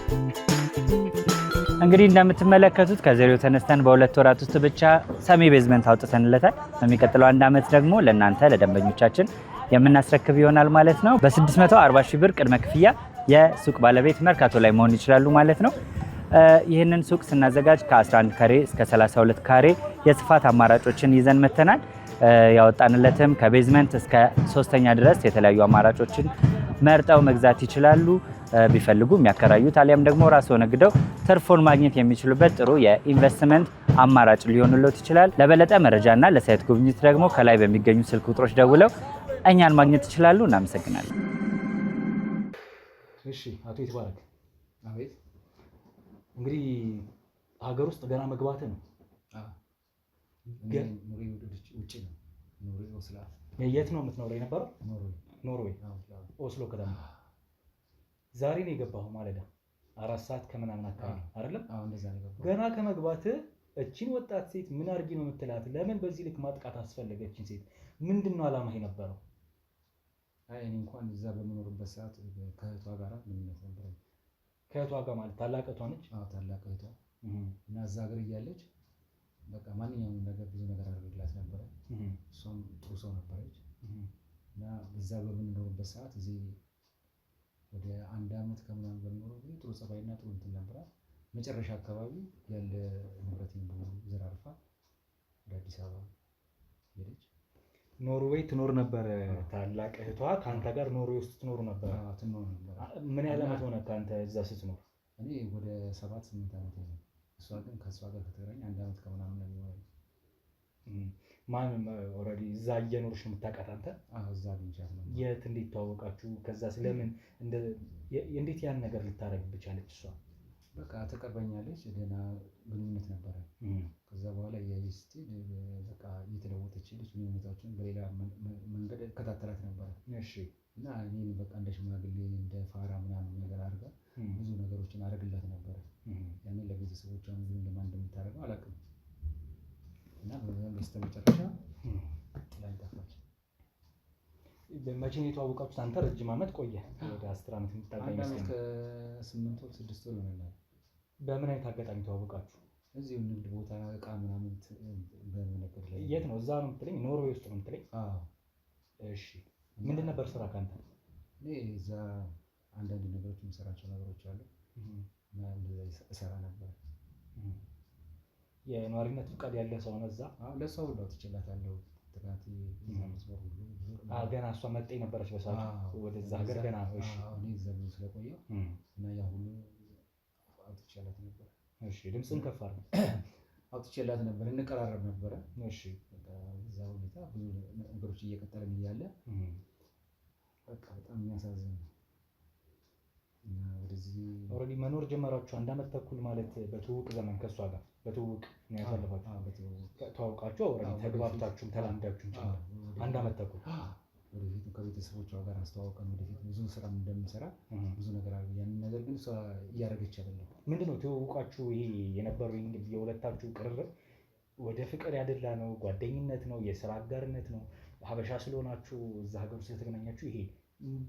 እንግዲህ እንደምትመለከቱት ከዜሮ ተነስተን በ2 ወራት ውስጥ ብቻ ሰሚ ቤዝመንት አውጥተንለታል። በሚቀጥለው አንድ ዓመት ደግሞ ለእናንተ ለደንበኞቻችን የምናስረክብ ይሆናል ማለት ነው። በ640 ሺህ ብር ቅድመ ክፍያ የሱቅ ባለቤት መርካቶ ላይ መሆን ይችላሉ ማለት ነው። ይህንን ሱቅ ስናዘጋጅ ከ11 ካሬ እስከ 32 ካሬ የስፋት አማራጮችን ይዘን መተናል። ያወጣንለትም ከቤዝመንት እስከ 3ኛ ድረስ የተለያዩ አማራጮችን መርጠው መግዛት ይችላሉ። ቢፈልጉ የሚያከራዩት አሊያም ደግሞ ራስዎ ነግደው ትርፎን ማግኘት የሚችሉበት ጥሩ የኢንቨስትመንት አማራጭ ሊሆንልዎት ይችላል። ለበለጠ መረጃና ለሳይት ጉብኝት ደግሞ ከላይ በሚገኙ ስልክ ቁጥሮች ደውለው እኛን ማግኘት ይችላሉ። እናመሰግናለን። እሺ አቶ ይትባረክ፣ አቤት። እንግዲህ ሀገር ውስጥ ገና መግባት ነው። ኑሮ ውጭ ነው። ኑሮ ኦስሎ። የት ነው የምትኖረው የነበረው? ኖርዌይ ኦስሎ ከተማ። ዛሬ ነው የገባኸው ማለዳ 4 ሰዓት ከምናምን አካባቢ አይደለም? አዎ እንደዛ ነው የገባኸው። ገና ከመግባት እቺን ወጣት ሴት ምን አድርጊ ነው የምትላት? ለምን በዚህ ልክ ማጥቃት አስፈለገ? እቺን ሴት ምንድነው አላማ የነበረው? አይ እኔ እንኳን እዛ በምኖርበት ሰዓት ከእህቷ ጋር ምንነት ነበር። ከእህቷ ጋር ማለት ታላቅ እህቷ ነች? አዎ ታላቅ እህቷ እና እዛ ሀገር እያለች በቃ ማንኛውም ነገር ብዙ ነገር አድርግላት ነበረ። እሷም ጥሩ ሰው ነበረች እና እዛ በምንኖርበት ሰዓት እዚህ ወደ 1 ዓመት ከምናምን በምኖረው ጊዜ ጥሩ ጸባይና ጥሩ እንትን ነበራት። መጨረሻ አካባቢ ያለ ንብረቴን በሙሉ ዘራርፋ ወደ አዲስ አበባ ሄደች። ኖርዌይ ትኖር ነበር ታላቅ እህቷ። ከአንተ ጋር ኖርዌይ ውስጥ ትኖሩ ነበር? ትኖር ነበር። ምን ያህል ዓመት ሆነ ከአንተ እዛ ስትኖር? እኔ ወደ 7-8 ዓመት ነው። እሷ ግን ከእሷ ጋር ከተገናኘ 1 ዓመት ከምናምን ነው የሚሆነው። ማንም ኦልሬዲ እዛ እየኖርሽ የምታውቃት አንተ? አዎ እዛ አግኝቻት ነው። የት እንዴት ተዋወቃችሁ? ከዛ ስለምን እንዴት ያን ነገር ልታረግብህ ቻለች እሷ? በቃ ተቀበኛለች፣ ደህና ግንኙነት ነበረ። ከዛ በኋላ እያየች ስትሄድ በቃ እየተለወጠች ሄደች። ሁኔታዎችን በሌላ መንገድ እከታተላት ነበረ። እሺ። እና እኔን በቃ እንደ ሽማግሌ እንደ ፋራ ምናምን ነገር አድርጋ ብዙ ነገሮችን አደርግላት ነበረ። ያንን ለቤተሰቦቿ ብዙ ለማን እንደምታደርገው አላውቅም። እና በስተመጨረሻ ጥላኝ ጠፋች። መቼ ነው የተዋወቃችሁት? አንተ ረጅም ዓመት ቆየ፣ ወደ 10 ዓመት የምትጠጋ ይመስለኛል። ከ8 ወር 6 ወር ይሆናል። በምን አይነት አጋጣሚ ተዋወቃችሁ? እዚሁ ንግድ ቦታ እቃ ምናምን በመነገድ ላይ። የት ነው? እዛ ነው የምትለኝ? ኖርዌይ ውስጥ ነው የምትለኝ? አዎ። እሺ። ምንድን ነበር ስራ ካንተ? እኔ እዛ አንዳንድ ነገሮች የምሰራቸው ነገሮች አሉ እና እንደዛ እሰራ ነበር። የነዋሪነት ፍቃድ ያለ ሰው ነው እዛ? አዎ ለሰው ሁሉ አውጥቼላታለሁ። ጥቃት እዛ መስመር ሁሉ ገና እሷ መጤ ነበረች በሰዓቱ ወደዛ ሀገር ገና። እሺ። እኔ እዛ ብዙ ስለቆየሁ እና ያ ሁሉ አውጥቼላት ነበር። እሺ። ድምፅን ከፍ አድርግ። አውጥቼላት ነበር፣ እንቀራረብ ነበረ። እሺ። እዛ ሁኔታ ብዙ ነገሮች እየቀጠልን እያለ በቃ በጣም የሚያሳዝን ነው። እና ወደዚህ ኦልሬዲ መኖር ጀመራችሁ 1 ዓመት ተኩል ማለት በትውውቅ ዘመን ከእሷ ጋር በትውውቅ ነው ያሳለፋችሁ? ተዋውቃችሁ ኦልሬዲ ተግባብታችሁም ተላምዳችሁም ጭምር 1 ዓመት ተኩል። ወደፊት ከቤተሰቦቿ ጋር አስተዋውቀን ወደፊት ብዙ ስራ እንደምንሰራ ብዙ ነገር አለ። ያንን ነገር ግን እሷ እያደረገች አይደለም። ምንድነው ትውውቃችሁ? ይሄ የነበረው እንግዲህ የሁለታችሁ ቅርርብ ወደ ፍቅር ያደላ ነው? ጓደኝነት ነው? የስራ አጋርነት ነው? ሀበሻ ስለሆናችሁ እዛ ሀገር ስለተገናኛችሁ ይሄ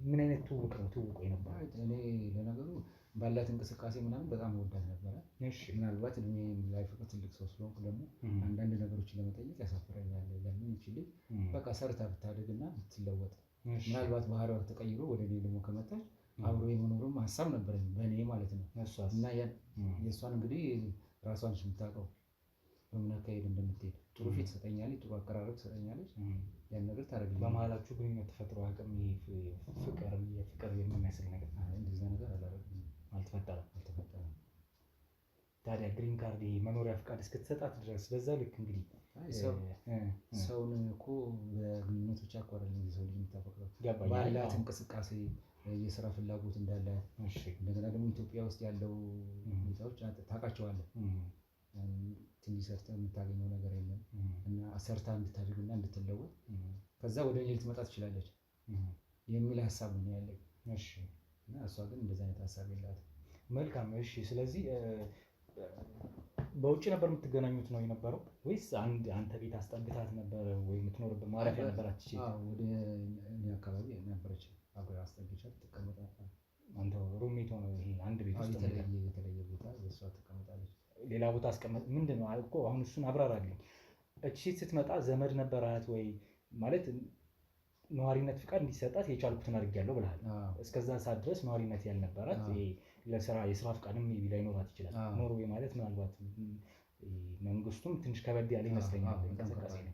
ምን አይነት ትውውቅ ነው? ትውውቁ የነበረው? እኔ ለነገሩ ባላት እንቅስቃሴ ምናምን በጣም ወዳት ነበረ። ምናልባት እድሜ ላይ ፍቅር ትልቅ ሰው ስለሆንኩ ደግሞ አንዳንድ ነገሮችን ለመጠየቅ ያሳፍረኛል። ለምን ይችል በቃ ሰርታ ብታደግና ብትለወጥ ምናልባት ባህሪዋ ተቀይሮ ወደ እኔ ደግሞ ከመጣች አብሮ የመኖርም ሀሳብ ነበረኝ በእኔ ማለት ነው። እና የእሷን እንግዲህ ራሷን የምታውቀው በምን አካሄድ እንደምትሄድ ጥሩ ፊት ትሰጠኛለች፣ ጥሩ አቀራረብ ትሰጠኛለች። ያን ነገር ታደርግልኝ። በመሀላችሁ ግንኙነት ተፈጥሮ አቅም የፍቅር የሚመስል ነገር እንደዛ ነገር አላደረግም፣ አልተፈጠረም። ታዲያ ግሪን ካርድ መኖሪያ ፍቃድ እስክትሰጣት ድረስ በዛ ልክ እንግዲህ ሰውን እኮ በግንኙነት ብቻ እኮ አይደለም የሰው ልጅ የምታፈቅረው። ባላት እንቅስቃሴ የስራ ፍላጎት እንዳላት፣ እንደገና ደግሞ ኢትዮጵያ ውስጥ ያለው ሁኔታዎች ታውቃቸዋለህ። ትንሽ ሰርተህ የምታገኘው ነገር የለም እና ሰርታ እንድታድግና እንድትለወጥ ከዛ ወደ እኔ ልትመጣ ትችላለች የሚል ሀሳብ ነው ያለኝ። እና እሷ ግን እንደዚህ አይነት ሀሳብ የላትም። መልካም። እሺ። ስለዚህ በውጭ ነበር የምትገናኙት ነው የነበረው ወይስ አንተ ቤት አስጠግታት ነበር ወይ የምትኖርበት ማረፊያ ነበራት? ወደ እኔ አካባቢ ነበረች፣ አብረን አስጠግቻት ትቀመጥ ነበር። አንተ ሩሜት ሆነ ይሄ አንድ ቤት ውስጥ የተለየ ቦታ የእሷ ትቀመጣለች። ሌላ ቦታ አስቀመጥ ምንድን ነው እኮ አሁን እሱን አብራራልኝ። እቺ ሴት ስትመጣ ዘመድ ነበራት ወይ? ማለት ነዋሪነት ፍቃድ እንዲሰጣት የቻልኩትን አድርጌያለሁ ብለሃል። እስከዛ ሰዓት ድረስ ነዋሪነት ያልነበራት የስራ ፍቃድም ሜይ ቢ ላይኖራት ይችላል። ኖርዌይ ማለት ምናልባት መንግስቱም ትንሽ ከበድ ያለ ይመስለኛል እንቅስቃሴ ነው።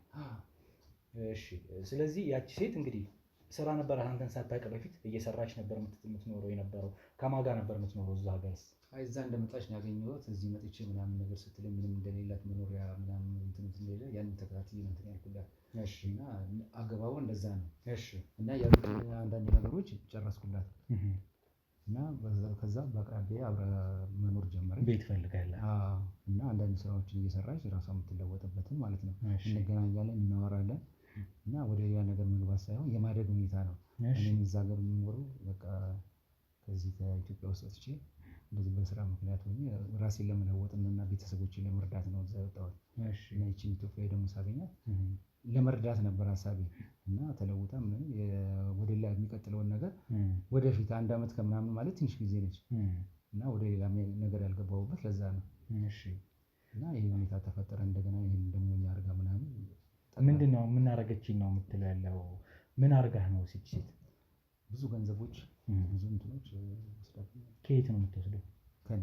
እሺ ስለዚህ ያቺ ሴት እንግዲህ ስራ ነበረ አንተን ሳታውቅ በፊት እየሰራች ነበር የምትኖረው የነበረው? ከማን ጋር ነበር የምትኖረው እዛ ሀገርስ? አይ እዛ እንደመጣች ነው ያገኘኋት። እዚህ መጥቼ ምናምን ነገር ስትለኝ ምንም እንደሌላት መኖሪያ ምናምን እንትን እንደሌለ ያንን ተከታትዬ ነው እንትን ያልኩላት። እሺ እና አገባቡ እንደዛ ነው። እሺ እና ያሉት አንዳንድ ነገሮች ጨረስኩላት እና ከዛ በአቅራቢያ አብረ መኖር ጀመረች። ቤት ፈልጋለህ? እና አንዳንድ ስራዎችን እየሰራች ራሷ የምትለወጥበትን ማለት ነው። እሺ እንገናኛለን፣ እናወራለን እና ወደ ሌላ ነገር መግባት ሳይሆን የማደግ ሁኔታ ነው። እኔም እዛ ሀገር የምኖረው በቃ ከዚህ ከኢትዮጵያ ውስጥ ወጥቼ እንደዚህ በስራ ምክንያት ሆኜ ራሴን ለመለወጥ እና ቤተሰቦቼን ለመርዳት ነው እዛ የወጣሁት። እና ይቺን ኢትዮጵያዊ ደግሞ ሳገኛት ለመርዳት ነበር ሀሳቤ እና ተለውጣ ወደ ሌላ የሚቀጥለውን ነገር ወደፊት 1 ዓመት ከምናምን ማለት ትንሽ ጊዜ ነች እና ወደ ሌላ ነገር ያልገባሁበት ለዛ ነው። እና ይህ ሁኔታ ተፈጠረ። እንደገና ይህን ደግሞ እኛ አድርጋ ምናምን ምንድን ነው ምን አደረገችኝ ነው የምትለው ያለው? ምን አድርጋህ ነው ሴት ብዙ ገንዘቦች ብዙ እንትኖች ወስዳብኝ። ከየት ነው የምትወስደው? ከኔ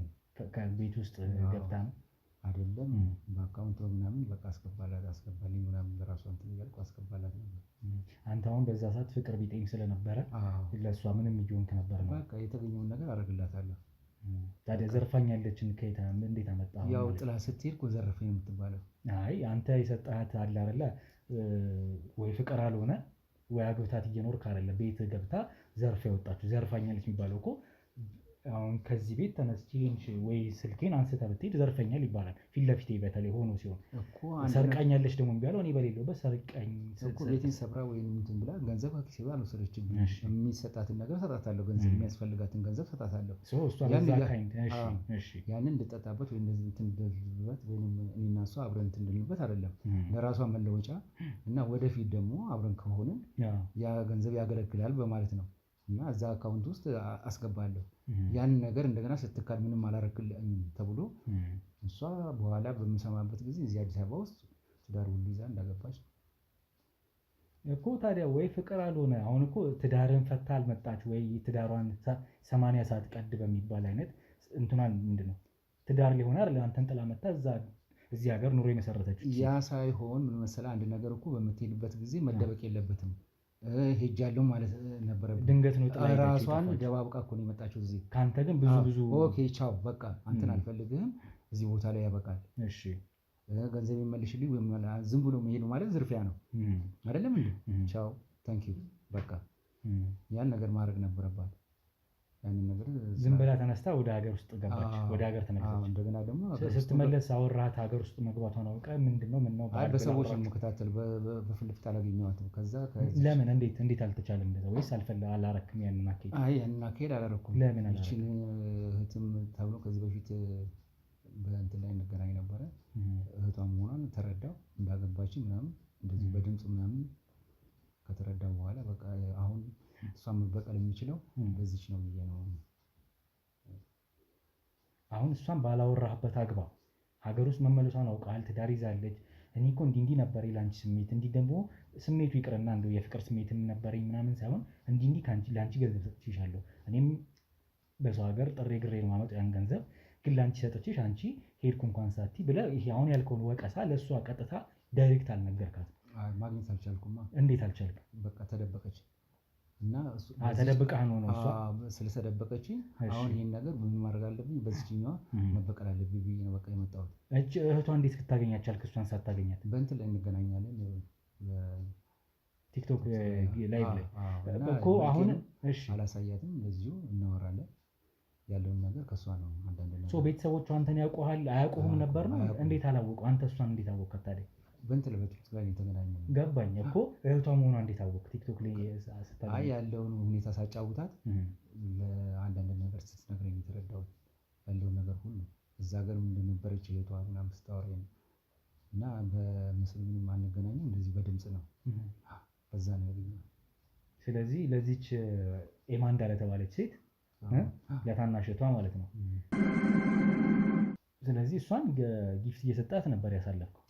ከቤት ውስጥ ገብታ ነው አይደለም በአካውንት ምናምን በቃ አስገባልኝ ምናምን በራሷ እንትን እያልኩ አስገባላት ነበር። አንተ አሁን በዛ ሰዓት ፍቅር ቢጤም ስለነበረ ለእሷ ምንም እየሆንክ ነበር ነው? በቃ የተገኘውን ነገር አደርግላታለሁ። ታዲያ ዘርፋኛለችን ከየት እንዴት አመጣህ? ያው ጥላ ስትሄድ እኮ ዘረፈኝ ነው የምትባለው። አይ አንተ የሰጠሃት አለ አይደለ ወይ ፍቅር አልሆነ ወይ አግብታት እየኖርክ አይደለ ቤት ገብታ ዘርፋ የወጣችሁ ዘርፋኛለች የሚባለው እኮ አሁን ከዚህ ቤት ተነስቼ ወይ ስልኬን አንስተህ ብትሄድ ዘርፈኛል ይባላል። ፊት ለፊቴ በተለይ ሆኖ ሲሆን ሰርቃኛለች ደግሞ የሚባለው እኔ በሌለውበት ሰርቀኝ እኮ ቤቴን ሰብራ ወይም እንትን ብላ ገንዘብ ከኪሴ ብላ አልወሰደችብኝ። የሚሰጣትን ነገር ሰጣታለሁ። ገንዘብ የሚያስፈልጋትን ገንዘብ ሰጣታለሁ። ያንን እንድጠጣበት ወይ እንደዚህ እንትን እንድልበት ወይም እኔና እሷ አብረን እንትን እንድንልበት አይደለም፣ ለራሷ መለወጫ እና ወደፊት ደግሞ አብረን ከሆንን ያ ገንዘብ ያገለግላል በማለት ነው። እና እዛ አካውንት ውስጥ አስገባለሁ። ያን ነገር እንደገና ስትካድ ምንም አላረክልኝ ተብሎ እሷ በኋላ በምሰማበት ጊዜ እዚህ አዲስ አበባ ውስጥ ትዳር ሁሉ ይዛ እንዳገባች እኮ። ታዲያ ወይ ፍቅር አልሆነ አሁን እኮ ትዳርን ፈታ አልመጣች ወይ ትዳሯን 80 ሰዓት ቀድ በሚባል አይነት እንትኗን ምንድነው ትዳር ሊሆን አይደል አንተን ጥላ መጣ እዚህ ሀገር ኑሮ የመሰረተችው። ያ ሳይሆን ምን መሰለህ አንድ ነገር እኮ በምትሄድበት ጊዜ መደበቅ የለበትም። ሄጃለሁ ማለት ነበረብኝ። ድንገት ነው ጥላ ራሷን ደባብቃ እኮ ነው የመጣችው እዚህ። ካንተ ግን ብዙ ኦኬ ቻው በቃ አንተን አልፈልግህም እዚህ ቦታ ላይ ያበቃል። እሺ ገንዘብ ይመልሽልኝ ወይም ዝም ብሎ መሄዱ ማለት ዝርፊያ ነው አይደለም እንዴ? ቻው ታንክ ዩ በቃ ያን ነገር ማድረግ ነበረባት። ያንን ነገር ዝም ብላ ተነስታ ወደ ሀገር ውስጥ ገባች። ወደ ሀገር ተመለሰች። እንደገና ደግሞ ስትመለስ አወራሃት? ሀገር ውስጥ መግባቷን አውቀህ ምንድነው ምን ነው? አይ በሰዎች የምከታተል በፊት ለፊት አላገኘኋትም። ከዛ ለምን እንዴት አልተቻለም እንደዛ? ወይስ አላረክም ያንን አካሄድ? አይ ያንን አካሄድ አላረኩም። ለምን ይቺን እህትም ተብሎ ከዚህ በፊት በእንትን ላይ እንገናኝ ነበረ። እህቷ መሆኗን ተረዳው እንዳገባችኝ ምናምን እንደዚህ በድምፅ ምናምን ከተረዳው በኋላ በቃ አሁን እሷን መበቀል የሚችለው በዚች ነው ብዬ ነው። አሁን እሷን ባላወራህበት አግባ። ሀገር ውስጥ መመለሷን አውቀሃል። ትዳር ይዛለች። እኔ እኮ እንዲህ ነበር የላንቺ ስሜት እንዲህ ደግሞ ስሜቱ ይቅርና እንደው የፍቅር ስሜት ነበረኝ ምናምን ሳይሆን እንዲህ ለአንቺ ገንዘብ ሰጥቼሻለሁ። እኔም በሰው ሀገር ጥሬ ግሬ ነው የማመጣው ያን ገንዘብ ግን ለአንቺ ሰጥቼሽ አንቺ ሄድኩ እንኳን ሳቲ ብለህ ይሄ አሁን ያልከውን ወቀሳ ለእሷ ቀጥታ ዳይሬክት አልነገርካትም? ማግኘት አልቻልኩማ። እንዴት አልቻልክም? በቃ ተደበቀች እና ተደብቀህ ነው እሷ ስለተደበቀችኝ አሁን ይሄን ነገር ምን ማድረግ አለብኝ? በዚህኛዋ መበቀል አለብኝ ብዬ ነው በቃ የመጣሁት። እህቷ እንዴት ልታገኛት ቻልክ? እሷን ሳታገኛት በእንትን ላይ እንገናኛለን ቲክቶክ ላይቭ ላይ እኮ አሁን እሺ አላሳያትም። እንደዚሁ እናወራለን ያለውን ነገር ከእሷ ነው። አንዳንድ ነገር ቤተሰቦቿ አንተን ያውቁሃል አያውቁህም ነበር ነው? እንዴት አላወቁ? አንተ እሷን እንዴት አወቅካት ታዲያ? በእንትን በቲክቶክ ላይ የተገናኘነው። ገባኝ እኮ እህቷ መሆኗ እንዴት አወቅ? ቲክቶክ ላይ ስታገኝ? አይ ያለውን ሁኔታ ሳጫውታት ለአንዳንድ ነገር ስትነግረኝ የተረዳሁት ያለውን ነገር ሁሉ እዛ ሀገር እንደነበረች እህቷ ምናምን ስታወራኝ ነው። እና በምስል ምንም አንገናኝም፣ እንደዚህ በድምፅ ነው። በዛ ነው ያገኘሁት። ስለዚህ ለዚች ኤማንዳ ለተባለች ሴት ለታናሽቷ ማለት ነው። ስለዚህ እሷን ጊፍት እየሰጣት ነበር ያሳለፍከው።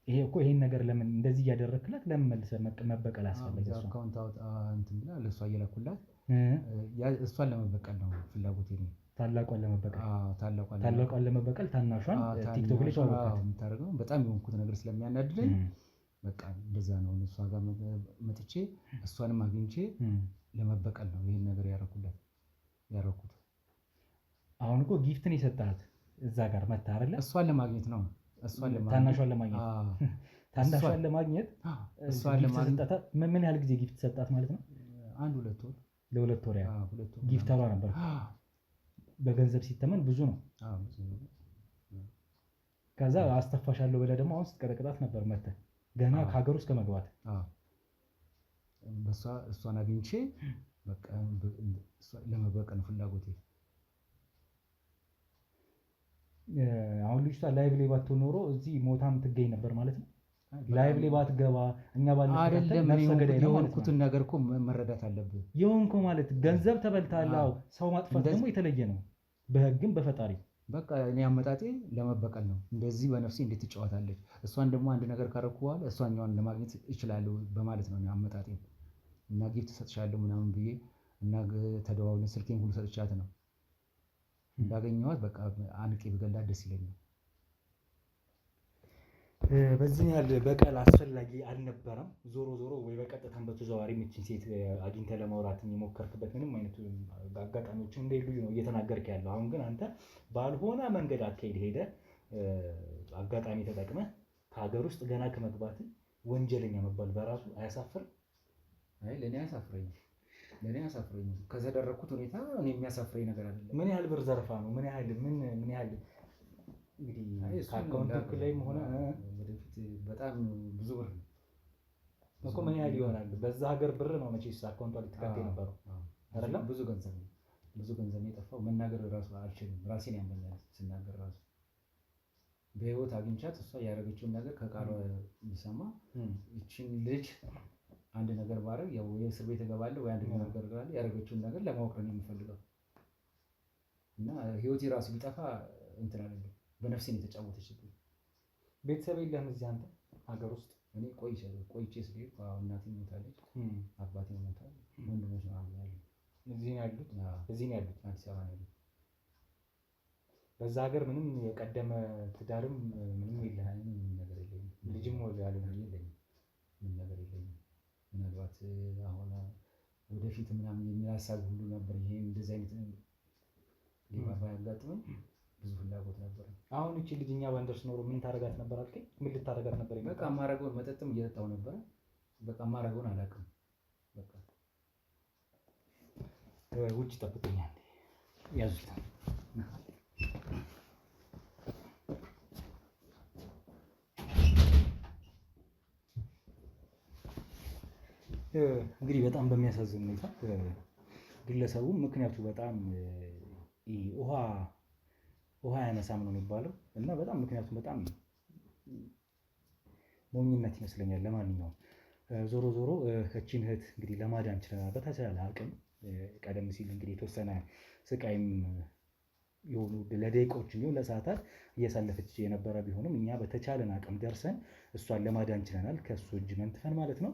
ይሄ እኮ ይሄን ነገር ለምን እንደዚህ እያደረክላት ለምን መልሰህ መበቀል አስፈለገ? እሷ አካውንት አውጣ እንትን ብላ ለእሷ እየላኩላት እሷን ለመበቀል ነው ፍላጎቴ ነው። ታላቋን ለመበቀል ታናሿን ቲክቶክ ላይ ተዋወቃት። የምታደርገው በጣም የሆንኩት ነገር ስለሚያናድደኝ በቃ እንደዛ ነው። እሷ ጋር መጥቼ እሷንም አግኝቼ ለመበቀል ነው ይሄን ነገር ያረኩት። አሁን እኮ ጊፍትን የሰጣት እዛ ጋር መታ አይደለ? እሷን ለማግኘት ነው። ታናሿን ለማግኘት ምን ያህል ጊዜ ጊፍት ሰጣት ማለት ነው? 1-2 ወር። ለ2 ወር ጊፍተሯ ነበር። በገንዘብ ሲተመን ብዙ ነው። ከዛ አስተፋሻለሁ ብለህ ደግሞ አሁን ስትቀጠቅጣት ነበር መተህ ገና ከሀገር ውስጥ ከመግባት እሷን አግኝቼ በቃ ለመበቀል ነው ፍላጎቴ። አሁን ልጅቷ ላይቭ ላይ ባትሆን ኖሮ እዚህ ሞታም ትገኝ ነበር ማለት ነው። ላይቭ ላይ ባትገባ እኛ የሆንኩትን ነገር እኮ መረዳት አለብህ። የሆንኩ ማለት ገንዘብ ተበልታለህ። ሰው ማጥፋት ደግሞ የተለየ ነው፣ በህግም በፈጣሪ። በቃ እኔ አመጣጤ ለመበቀል ነው። እንደዚህ በነፍሴ እንዴት ትጫወታለች፣ እሷን ደግሞ አንድ ነገር ካረኩ በኋላ እሷኛዋን ለማግኘት እችላለሁ በማለት ነው አመጣጤ። እና ጊፍት ሰጥቻለሁ ምናምን ብዬ እና ተደዋውለን ስልኬን ሁሉ ሰጥቻት ነው እንዳገኘኋት በቃ አንቄ ብገላት ደስ ይለኛል። በዚህ ያህል በቀል አስፈላጊ አልነበረም። ዞሮ ወይ በቀጥታም በተዘዋዋሪ ምችን ሴት አግኝተህ ለማውራት የሞከርክበት ምንም አይነት አጋጣሚዎችም እንደሌሉ ነው እየተናገርክ ያለው። አሁን ግን አንተ ባልሆነ መንገድ አካሄድ ሄደህ አጋጣሚ ተጠቅመህ ከሀገር ውስጥ ገና ከመግባት ወንጀለኛ መባል በራሱ አያሳፍርም? አይ ለእኔ አያሳፍረኝም። ከተደረግኩት ሁኔታ እኔ የሚያሳፍረኝ ነገር አይደለም። ምን ያህል ብር ዘርፋ ነው? ምን ያህል እንግዲህ ከአካውንት ላይም ሆነ ወደፊት በጣም ብዙ ብር ነው እኮ። ምን ያህል ይሆናል? በዛ ሀገር ብር ነው መቼስ አካውንቷ ሊተካት የነበረው አይደለም? ብዙ ገንዘብ ነው የጠፋው። መናገር ራሱ አልችልም። ራሴን ያመኛል ስናገር ራሱ። በህይወት አግኝቻት እሷ ያደረገችውን ነገር ከቃሏ የሚሰማ ይችን ልጅ አንድ ነገር ባረግ ያው የእስር ቤት እገባለሁ ወይ አንድ ነገር አደርጋለሁ። ያደረገችውን ነገር ለማወቅ ነው የምፈልገው እና ህይወቴ ራሱ ቢጠፋ እንትን አይደለም። በነፍሴ ነው የተጫወተችብኝ። ቤተሰብ የለህም እዚህ አንተ ሀገር ውስጥ? እኔ ቆይቼ ስሄድ እናቴ ሞታለች፣ አባቴ ሞታል፣ ወንድሞች ምናምን ያሉ እዚህ ነው ያሉት። አዲስ አበባ ነው ያሉት። በዛ ሀገር ምንም የቀደመ ትዳርም ምንም የለህም? ምንም ነገር የለኝም። ልጅም የለኝም። ምንም ነገር የለኝም። ምናልባት አሁን ወደፊት ምናምን የሚል ሀሳብ ሁሉ ነበር። ይሄ እንደዚህ አይነት ሊባባ ያጋጥመኝ ብዙ ፍላጎት ነበር። አሁን እቺ ልጅ እኛ ባንደርስ ኖሮ ምን ታረጋት ነበር አልከኝ? ምን ልታረጋት ነበር? በቃ ማረገውን መጠጥም እየጠጣው ነበር። በቃ ማረገውን አላውቅም። በቃ ውጭ ጠብቀኛል። ያዙት። እንግዲህ በጣም በሚያሳዝን ሁኔታ ግለሰቡ ምክንያቱ በጣም ውሃ ያነሳም ነው የሚባለው እና በጣም ምክንያቱም በጣም ሞኝነት ይመስለኛል። ለማንኛውም ዞሮ እቺን እህት እንግዲህ ለማዳን ችለናል በተቻለ አቅም። ቀደም ሲል እንግዲህ የተወሰነ ስቃይም የሆኑ ለደቂቃዎች እንዲሁም ለሰዓታት እያሳለፈች የነበረ ቢሆንም እኛ በተቻለን አቅም ደርሰን እሷን ለማዳን ችለናል፣ ከእሱ እጅ መንትፈን ማለት ነው።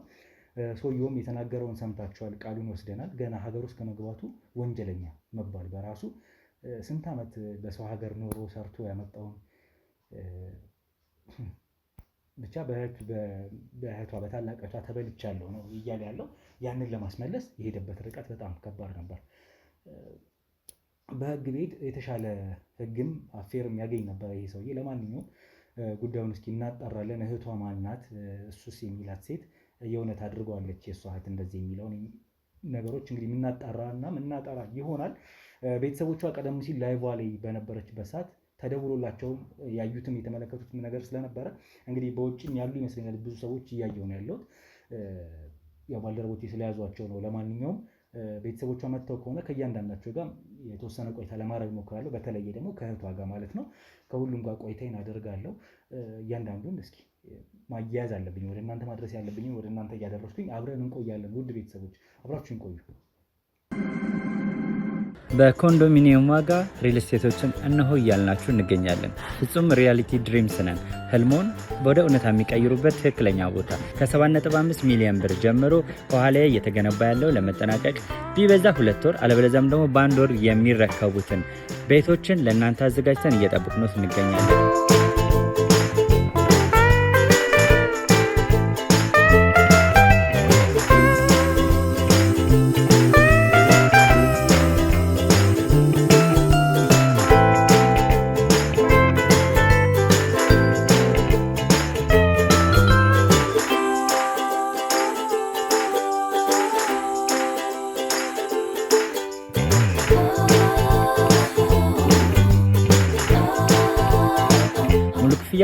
ሰውየውም የተናገረውን ሰምታችኋል። ቃሉን ወስደናል። ገና ሀገር ውስጥ ከመግባቱ ወንጀለኛ መባል በራሱ ስንት ዓመት በሰው ሀገር ኖሮ ሰርቶ ያመጣውን ብቻ በእህቷ በታላቅ እህቷ ተበልቻለሁ ነው እያለ ያለው። ያንን ለማስመለስ የሄደበት ርቀት በጣም ከባድ ነበር። በህግ ቤት የተሻለ ህግም አፌርም ያገኝ ነበር ይሄ ሰውዬ። ለማንኛውም ጉዳዩን እስኪ እናጣራለን። እህቷ ማናት? እሱስ የሚላት ሴት የእውነት አድርገዋለች የእሷ እህት እንደዚህ የሚለውን ነገሮች እንግዲህ ምናጣራ ይሆናል። ቤተሰቦቿ ቀደም ሲል ላይቫ ላይ በነበረችበት ሰዓት ተደውሎላቸውም ያዩትም የተመለከቱትም ነገር ስለነበረ እንግዲህ በውጭም ያሉ ይመስለኛል ብዙ ሰዎች እያየው ነው ያለሁት። ያው ባልደረቦቼ ስለያዟቸው ነው። ለማንኛውም ቤተሰቦቿ መጥተው ከሆነ ከእያንዳንዳቸው ጋር የተወሰነ ቆይታ ለማድረግ እሞክራለሁ። በተለየ ደግሞ ከእህቷ ጋር ማለት ነው። ከሁሉም ጋር ቆይታዬን አደርጋለሁ። እያንዳንዱን እስኪ ማያያዝ አለብኝ፣ ወደ እናንተ ማድረስ ያለብኝ ወደ እናንተ እያደረስኩኝ አብረን እንቆያለን። ውድ ቤተሰቦች አብራችሁን ቆዩ። በኮንዶሚኒየም ዋጋ ሪል ስቴቶችን እነሆ እያልናችሁ እንገኛለን። ፍጹም ሪያሊቲ ድሪምስ ነን። ህልሞን ወደ እውነታ የሚቀይሩበት ትክክለኛ ቦታ ከ7.5 ሚሊዮን ብር ጀምሮ ከኋላ እየተገነባ ያለው ለመጠናቀቅ ቢበዛ 2 ወር አለበለዚያም ደግሞ በ1 ወር የሚረከቡትን ቤቶችን ለእናንተ አዘጋጅተን እየጠበቅን እንገኛለን።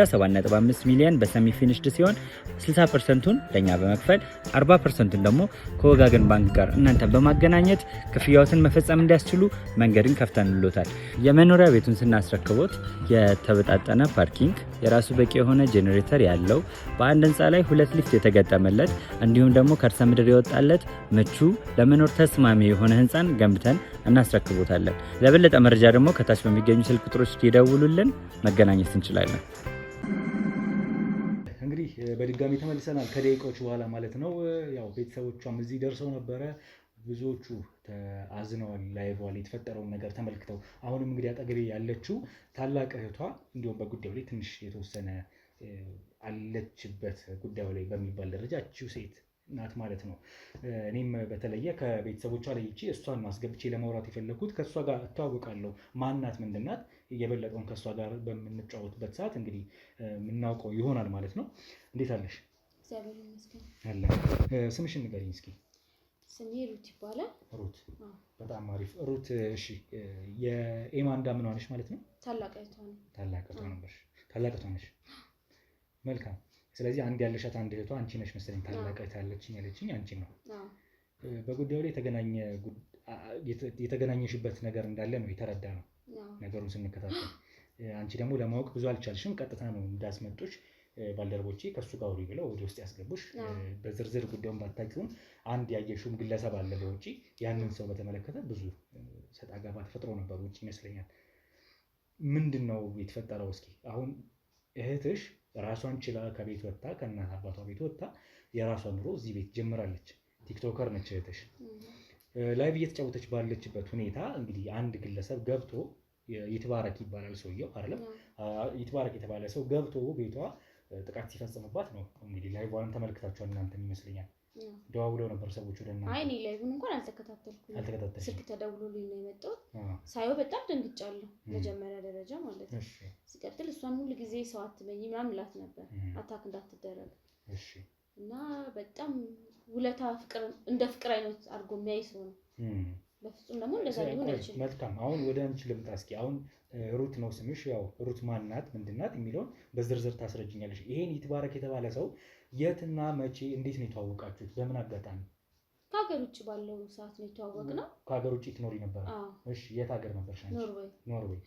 7.5 ሚሊዮን በሰሚ ፊኒሽድ ሲሆን 60%ን ለኛ በመክፈል 40%ን ደግሞ ከወጋገን ባንክ ጋር እናንተ በማገናኘት ክፍያዎትን መፈጸም እንዲያስችሉ መንገድን ከፍተንልዎታል። የመኖሪያ ቤቱን ስናስረክቦት የተበጣጠነ ፓርኪንግ፣ የራሱ በቂ የሆነ ጄኔሬተር ያለው በአንድ ህንፃ ላይ 2 ሊፍት የተገጠመለት እንዲሁም ደግሞ ከርሰ ምድር የወጣለት ምቹ ለመኖር ተስማሚ የሆነ ህንፃን ገንብተን እናስረክቦታለን። ለበለጠ መረጃ ደግሞ ከታች በሚገኙ ስልክ ቁጥሮች ይደውሉልን፣ መገናኘት እንችላለን። እንግዲህ በድጋሚ ተመልሰናል ከደቂቃዎች በኋላ ማለት ነው። ያው ቤተሰቦቿም እዚህ ደርሰው ነበረ። ብዙዎቹ አዝነዋል ላይቭ ላይ የተፈጠረውን ነገር ተመልክተው። አሁንም እንግዲህ አጠገቤ ያለችው ታላቅ እህቷ እንዲሁም በጉዳዩ ላይ ትንሽ የተወሰነ አለችበት ጉዳዩ ላይ በሚባል ደረጃ እቺው ሴት ናት ማለት ነው። እኔም በተለየ ከቤተሰቦቿ ለይቼ እሷን ማስገብቼ ለማውራት የፈለኩት ከእሷ ጋር እተዋወቃለሁ። ማናት ምንድናት የበለጠውን ከእሷ ጋር በምንጫወትበት ሰዓት እንግዲህ የምናውቀው ይሆናል ማለት ነው። እንዴት አለሽ? እግዚአብሔር ይመስገን። አለ። ስምሽን ንገሪኝ እስኪ። ስሜ ሩት ይባላል። ሩት፣ በጣም አሪፍ ሩት። እሺ የኤማንዳ ምን ሆነሽ ማለት ነው? ታላቅ እህቷ ነው። ታላቅ እህቷ ነበርሽ? ታላቅ እህቷ ነሽ። መልካም። ስለዚህ አንድ ያለሻት አንድ እህቷ አንቺ ነሽ መሰለኝ። ታላቅ እህት ያለችኝ አንቺ ነው። በጉዳዩ ላይ የተገናኘሽበት ነገር እንዳለ ነው የተረዳ ነው ነገሩን ስንከታተል። አንቺ ደግሞ ለማወቅ ብዙ አልቻልሽም። ቀጥታ ነው እንዳስመጡሽ ባልደረቦቼ ከሱ ጋር ወሬ ብለው ወደ ውስጥ ያስገቡሽ። በዝርዝር ጉዳዩን ባታውቂውም አንድ ያየሽውም ግለሰብ አለ በውጪ። ያንን ሰው በተመለከተ ብዙ ሰጣ ገባ ተፈጥሮ ነበር ውጪ ይመስለኛል። ምንድን ነው የተፈጠረው? እስኪ አሁን እህትሽ ራሷን ችላ ከቤት ወጥታ ከእናት አባቷ ቤት ወጥታ የራሷን ኑሮ እዚህ ቤት ጀምራለች። ቲክቶከር ነች እህትሽ። ላይቭ እየተጫወተች ባለችበት ሁኔታ እንግዲህ አንድ ግለሰብ ገብቶ ይትባረክ ይባላል ሰውየው አይደለም? ይትባረክ የተባለ ሰው ገብቶ ቤቷ ጥቃት ሲፈጽምባት ነው እንግዲህ ላይቭዋንም ተመልክታችኋል እናንተም ይመስለኛል። ደዋውለው ነበር ሰዎች ወደ እናንተ። አይ እኔ ላይቭን እንኳን አልተከታተልኩም። ስልክ ተደውሎልኝ ነው የመጣሁት። ሳየው በጣም ደንግጫለሁ፣ መጀመሪያ ደረጃ ማለት ነው። ሲቀጥል እሷን ሁሉ ጊዜ ሰው አትመኝ ምናምን እላት ነበር፣ አታክ እንዳትደረግ እና በጣም ውለታ ፍቅር እንደ ፍቅር አይነት አድርጎ የሚያይ ሰው ነው። በፍጹም ደግሞ እንደዛ ሊሆን አይችልም። መልካም። አሁን ወደ አንቺ ልምጣ እስኪ። አሁን ሩት ነው ስምሽ። ያው ሩት ማናት ምንድናት የሚለውን በዝርዝር ታስረጅኛለሽ። ይሄን ይትባረክ የተባለ ሰው የትና መቼ እንዴት ነው የተዋወቃችሁት? በምን አጋጣሚ? ከሀገር ውጭ ባለው ሰዓት ነው የተዋወቅነው። ከሀገር ውጭ ትኖሪ ነበር? እሺ። የት ሀገር ነበርሽ አንቺ? ኖርዌይ። ኖርዌይ።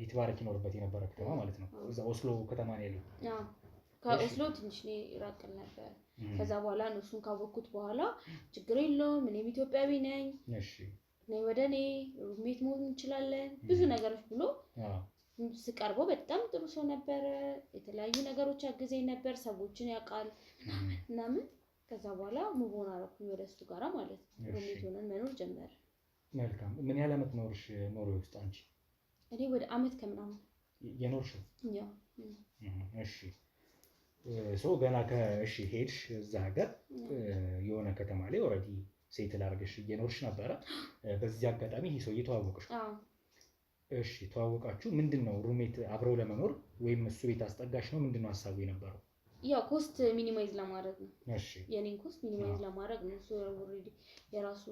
ይትባረክ ይኖርበት የነበረ ከተማ ማለት ነው። እዛ ኦስሎ ከተማ ነው ያለው። ከኦስሎ ትንሽ ራቅል ነበር። ከዛ በኋላ ነው እሱን ካወቅኩት በኋላ ችግር የለውም እኔም ኢትዮጵያዊ ነኝ፣ ነይ ወደ እኔ ሩሜት መሆን እንችላለን ብዙ ነገሮች ብሎ ስቀርበው በጣም ጥሩ ሰው ነበረ። የተለያዩ ነገሮች ያግዘኝ ነበር፣ ሰዎችን ያውቃል ምናምን። ከዛ በኋላ ሙቮን አደረኩኝ ወደ እሱ ጋራ ማለት ነው። ሩሜት ሆነን መኖር ጀመረ። መልካም። ምን ያህል ዓመት ኖርሽ ኖርዌይ ውስጥ አንቺ? እኔ ወደ ዓመት ከምናምን የኖርሽው? እሺ። ገና ከእሺ ሄድሽ እዛ ሀገር የሆነ ከተማ ላይ ኦልሬዲ ሴትል አድርገሽ እየኖርሽ ነበረ። በዚህ አጋጣሚ ይህ ሰውዬ ተዋወቅሽ? እሺ ተዋወቃችሁ። ምንድን ነው ሩሜት አብረው ለመኖር ወይም እሱ ቤት አስጠጋሽ ነው? ምንድን ነው ሀሳቡ የነበረው? ያው ኮስት ሚኒማይዝ ለማድረግ ነው። እሺ የኔን ኮስት ሚኒማይዝ ለማድረግ ነው። እሱ ኦልሬዲ የራሱ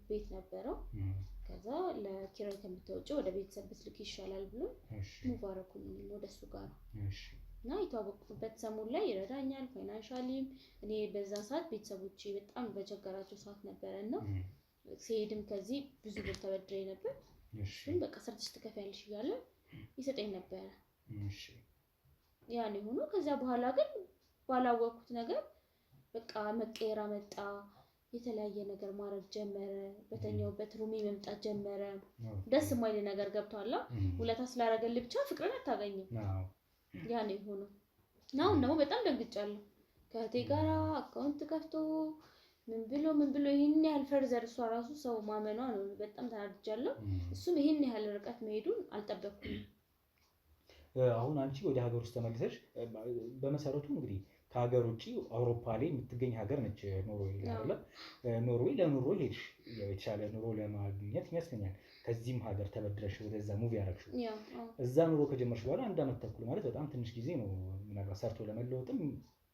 ቤት ነበረው። ከዛ ለኪራይ ከምትወጪ ወደ ቤተሰብ ብትልክ ይሻላል ብሎ ሙባረኩኝ ወደ እሱ ጋር። እሺ እና የተዋወቅኩበት ሰሞን ላይ ይረዳኛል ፋይናንሻሊም። እኔ በዛ ሰዓት ቤተሰቦቼ በጣም በቸገራቸው ሰዓት ነበረ እና ሲሄድም ከዚህ ብዙ ብር ተበድሬ ነበር። ግን በቃ ሰርተሽ ትከፍያለሽ እያለ ይሰጠኝ ነበረ። ያኔ ሆኖ ከዛ በኋላ ግን ባላወቅኩት ነገር በቃ መቀየር መጣ። የተለያየ ነገር ማድረግ ጀመረ። በተኛውበት ሩሜ መምጣት ጀመረ። ደስ የማይል ነገር ገብቷላ። ውለታ ስላደረገልህ ብቻ ፍቅርን አታገኝም። ያኔ ሆኖ ነው ደግሞ በጣም ደንግጫለሁ። ከእህቴ ጋራ አካውንት ከፍቶ ምን ብሎ ይሄን ያህል ፈርዘር እሷ ራሱ ሰው ማመኗ ነው። በጣም ተናድጃለሁ። እሱም ይሄን ያህል ርቀት መሄዱን አልጠበቅኩም። አሁን አንቺ ወደ ሀገር ውስጥ ተመልሰሽ በመሰረቱ እንግዲህ ከሀገር ውጪ አውሮፓ ላይ የምትገኝ ሀገር ነች ኖርዌይ አይደለ? ኖርዌይ ለኑሮ ሄድሽ የተሻለ ኑሮ ለማግኘት ይመስለኛል። ከዚህም ሀገር ተበድረሽ ወደዛ ሙቭ ያደረግሽው። እዛ ኑሮ ከጀመርሽ በኋላ 1 ዓመት ተኩል ማለት በጣም ትንሽ ጊዜ ነው። ምናልባት ሰርቶ ለመለወጥም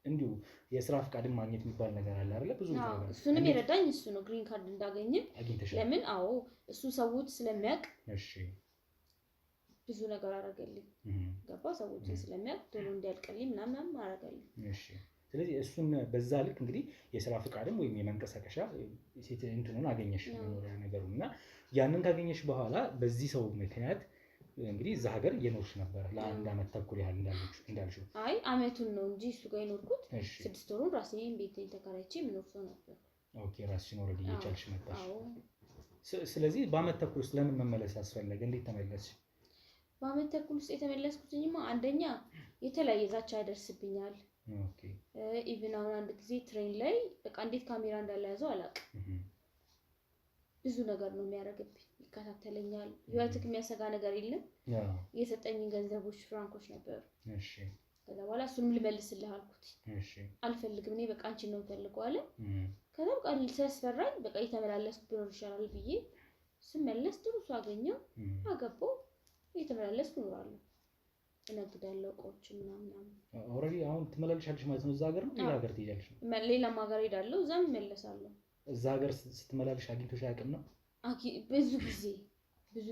እንዲሁ የስራ ፍቃድን ማግኘት የሚባል ነገር አለ አይደለ? ብዙ ነገር እሱንም የረዳኝ እሱ ነው። ግሪን ካርድ እንዳገኘ ለምን? እሱ ሰዎች ስለሚያውቅ ብዙ ነገር አደረገልኝ። ገባ ሰዎችን ስለሚያውቅ ቶሎ እንዲያልቅልኝ ምናምን አደረገልኝ። እሺ ስለዚህ እሱን በዛ ልክ እንግዲህ የስራ ፍቃድም ወይም የመንቀሳቀሻ ሴት እንትኑን አገኘሽ መኖሪያ ነገሩን እና ያንን ካገኘሽ በኋላ በዚህ ሰው ምክንያት እንግዲህ እዛ ሀገር እየኖርሽ ነበር ለአንድ ዓመት ተኩል ያህል እንዳልሽው። አይ አመቱን ነው እንጂ እሱ ጋር የኖርኩት 6 ወሩን ራሴን ቤቴን ተከራይቼ የምኖር ሰው ነበር። ኦኬ ራስሽን ኦልሬዲ እየቻልሽ መጣሽ። ስለዚህ በአመት ተኩል ውስጥ ለምን መመለስ አስፈለገ? እንዴት ተመለስሽ? በአመት ተኩል ውስጥ የተመለስኩትኝማ አንደኛ የተለያየ ዛቻ ያደርስብኛል። ኦኬ ኢቭን አሁን አንድ ጊዜ ትሬን ላይ በቃ እንዴት ካሜራ እንዳለያዘው አላውቅም። ብዙ ነገር ነው የሚያደርግብኝ። ይከታተለኛል። ህይወትክ የሚያሰጋ ነገር የለም። የሰጠኝን ገንዘቦች ፍራንኮች ነበሩ። እሺ ከዛ በኋላ እሱንም ልመልስልህ አልኩት። እሺ አልፈልግም እኔ በቃ አንቺን ነው የምፈልገው አለ። ከዛ በቃ ስለስፈራኝ በቃ እየተመላለስኩ ብኖር ይሻላል ብዬ ስመለስ ጥሩ ሰው አገኘሁ፣ አገባሁ፣ እየተመላለስኩ እኖራለሁ፣ እነግዳለሁ እቃዎችን ምናምን። ኦልሬዲ አሁን ትመላለሻለሽ ማለት ነው? እዛ ሀገር ነው ሌላ ሀገር ትሄጃለሽ? ሌላም ሀገር ሄዳለሁ፣ እዛም እመለሳለሁ። እዛ ሀገር ስትመላለሽ አግኝቶሽ አያውቅም ነው? ብዙ